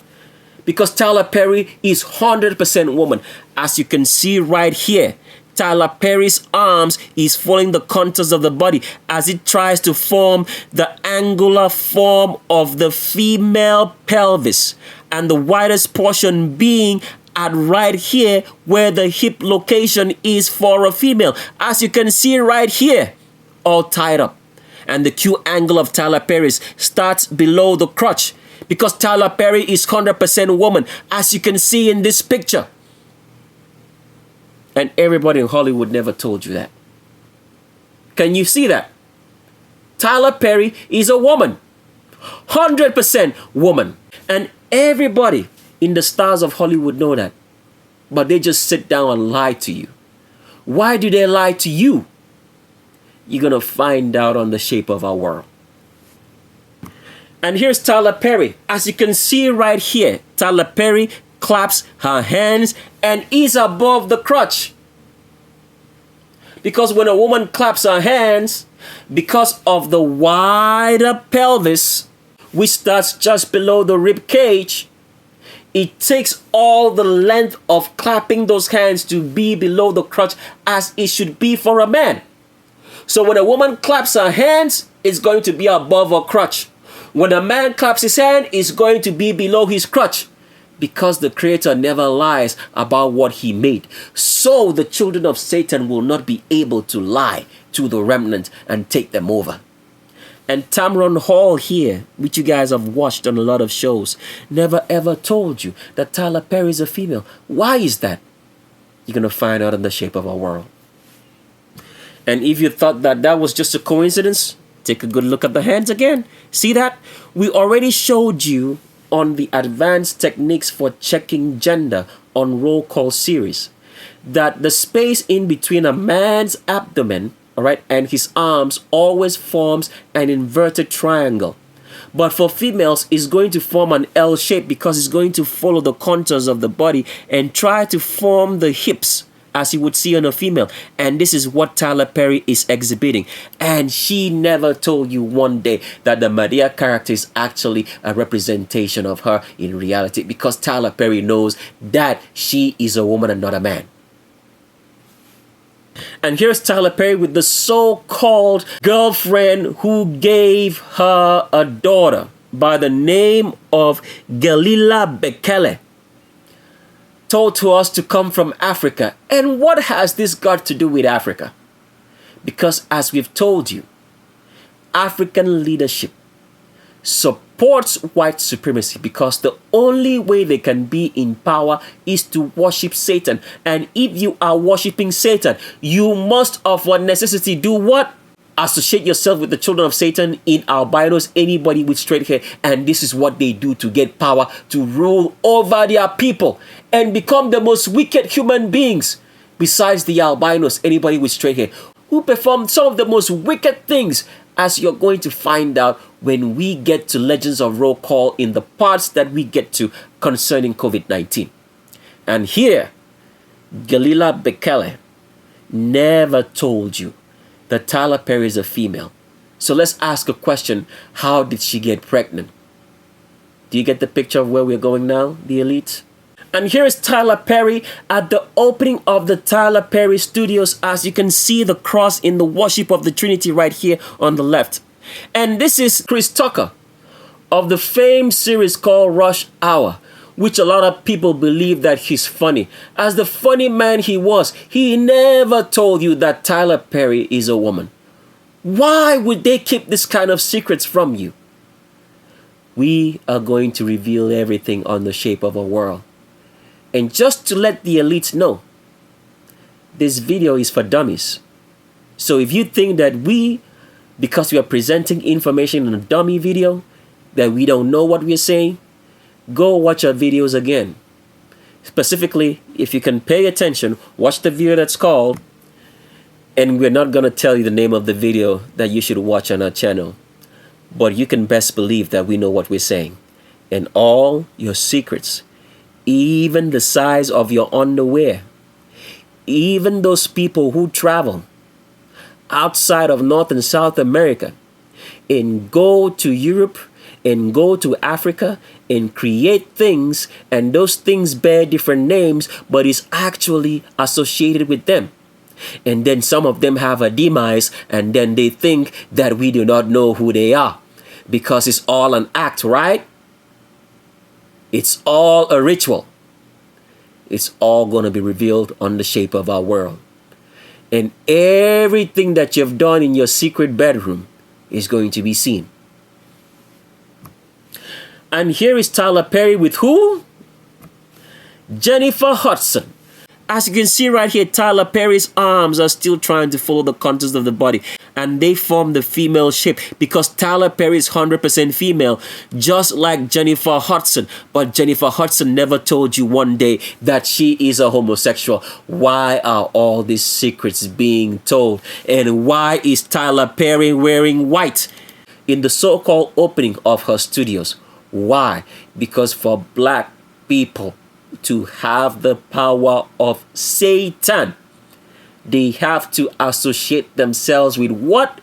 Because Tyler Perry is 100% woman. As you can see right here, Tyler Perry's arms is following the contours of the body as it tries to form the angular form of the female pelvis, and the widest portion being at right here where the hip location is for a female. As you can see right here, all tied up. And the Q angle of Tyler Perry starts below the crotch, because Tyler Perry is 100% woman, as you can see in this picture. And everybody in Hollywood never told you that. Can you see that? Tyler Perry is a woman. 100% woman. And everybody in the stars of Hollywood know that. But they just sit down and lie to you. Why do they lie to you? You're going to find out on The Shape of Our World. And here's Tyler Perry. As you can see right here, Tyler Perry claps her hands and is above the crotch. Because when a woman claps her hands, because of the wider pelvis, which starts just below the rib cage, it takes all the length of clapping those hands to be below the crotch, as it should be for a man. So when a woman claps her hands, it's going to be above her crotch. When a man claps his hand, it's going to be below his crotch. Because the Creator never lies about what He made. So the children of Satan will not be able to lie to the remnant and take them over. And Tamron Hall here, which you guys have watched on a lot of shows, never ever told you that Tyler Perry is a female. Why is that? You're going to find out in The Shape of Our World. And if you thought that that was just a coincidence, take a good look at the hands again. See that? We already showed you on the advanced techniques for checking gender on Roll Call series that the space in between a man's abdomen, all right, and his arms always forms an inverted triangle. But for females, it's going to form an L shape, because it's going to follow the contours of the body and try to form the hips as you would see on a female. And this is what Tyler Perry is exhibiting. And she never told you one day that the Madea character is actually a representation of her in reality, because Tyler Perry knows that she is a woman and not a man. And here's Tyler Perry with the so-called girlfriend who gave her a daughter by the name of Galila Bekele, told to us to come from Africa. And what has this got to do with Africa? Because as we've told you, African leadership supports white supremacy, because the only way they can be in power is to worship Satan. And if you are worshiping Satan, you must of what necessity do what? Associate yourself with the children of Satan, in albinos, anybody with straight hair. And this is what they do to get power, to rule over their people and become the most wicked human beings. Besides the albinos, anybody with straight hair, who perform some of the most wicked things, as you're going to find out when we get to Legends of Roll Call in the parts that we get to concerning COVID-19. And here, Galila Bekele never told you that Tyler Perry is a female. So let's ask a question. How did she get pregnant? Do you get the picture of where we're going now, the elite? And here is Tyler Perry at the opening of the Tyler Perry Studios. As you can see the cross in the worship of the Trinity right here on the left. And this is Chris Tucker of the famed series called Rush Hour, which a lot of people believe that he's funny. As the funny man he was, he never told you that Tyler Perry is a woman. Why would they keep this kind of secrets from you? We are going to reveal everything on The Shape of a World. And just to let the elites know, this video is for dummies. So if you think that we, because we are presenting information in a dummy video, that we don't know what we're saying, go watch our videos again. Specifically, if you can pay attention, watch the video that's called, and we're not going to tell you the name of the video that you should watch on our channel, but you can best believe that we know what we're saying. And all your secrets, even the size of your underwear, even those people who travel outside of North and South America and go to Europe and go to Africa and create things, and those things bear different names, but is actually associated with them. And then some of them have a demise, and then they think that we do not know who they are, because it's all an act, right? It's all a ritual. It's all going to be revealed on The Shape of Our World. And everything that you've done in your secret bedroom is going to be seen. And here is Tyler Perry with who? Jennifer Hudson. As you can see right here, Tyler Perry's arms are still trying to follow the contours of the body, and they form the female shape, because Tyler Perry is 100% female, just like Jennifer Hudson. But Jennifer Hudson never told you one day that she is a homosexual. Why are all these secrets being told? And why is Tyler Perry wearing white in the so-called opening of her studios? Why? Because for black people to have the power of Satan, they have to associate themselves with what?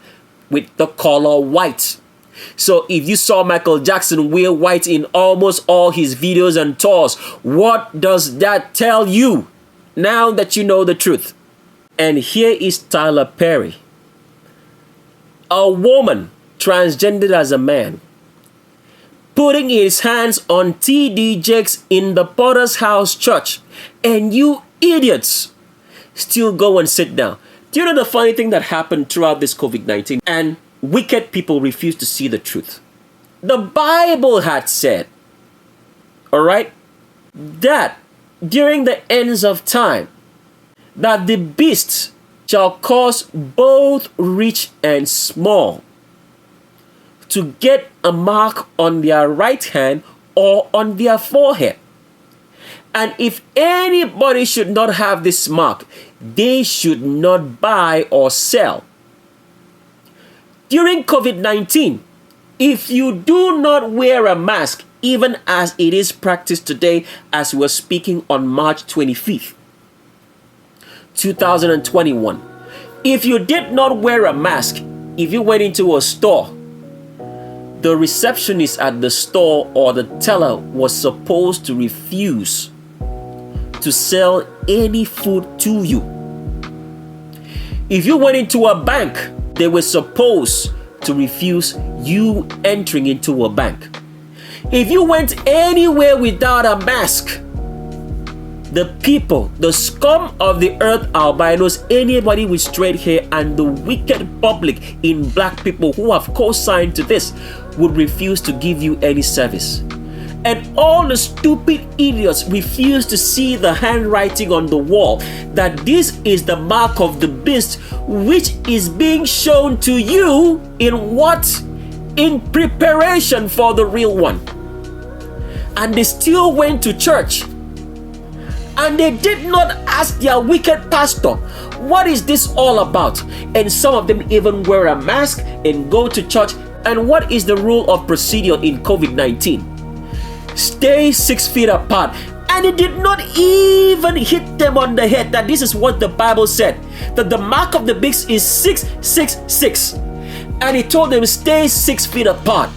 With the color white. So if you saw Michael Jackson wear white in almost all his videos and tours, what does that tell you now that you know the truth? And here is Tyler Perry, a woman transgendered as a man, putting his hands on T.D. Jakes in the Potter's House Church. And you idiots still go and sit down. Do you know the funny thing that happened throughout this COVID-19? And wicked people refuse to see the truth. The Bible had said, all right, that during the ends of time, that the beast shall cause both rich and small to get a mark on their right hand or on their forehead. And if anybody should not have this mark, they should not buy or sell. During COVID-19, if you do not wear a mask, even as it is practiced today, as we're speaking on March 25th, 2021. If you did not wear a mask, if you went into a store, the receptionist at the store or the teller was supposed to refuse to sell any food to you. If you went into a bank, they were supposed to refuse you entering into a bank. If you went anywhere without a mask, the people, the scum of the earth, albinos, anybody with straight hair, and the wicked public in black people who have co-signed to this would refuse to give you any service. And all the stupid idiots refuse to see the handwriting on the wall that this is the mark of the beast, which is being shown to you in what? In preparation for the real one. And they still went to church. And they did not ask their wicked pastor, what is this all about? And some of them even wear a mask and go to church. And what is the rule of procedure in COVID-19? Stay 6 feet apart. And it did not even hit them on the head that this is what the Bible said, that the mark of the beast is 666. And he told them, stay 6 feet apart.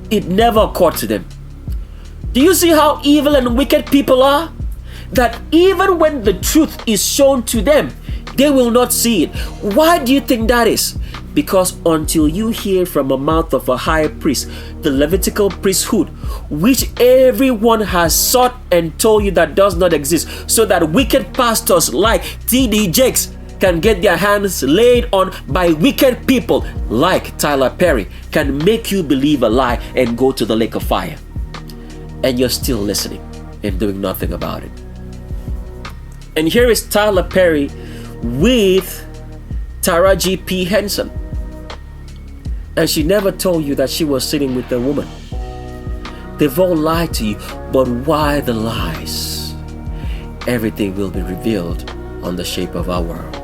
It never occurred to them. Do you see how evil and wicked people are? That even when the truth is shown to them, they will not see it. Why do you think that is? Because until you hear from the mouth of a high priest, the Levitical priesthood, which everyone has sought and told you that does not exist, so that wicked pastors like T.D. Jakes can get their hands laid on by wicked people like Tyler Perry, can make you believe a lie and go to the lake of fire. And you're still listening and doing nothing about it. And here is Tyler Perry with Taraji P. Henson. And she never told you that she was sitting with a woman. They've all lied to you, but why the lies? Everything will be revealed on The Shape of Our World.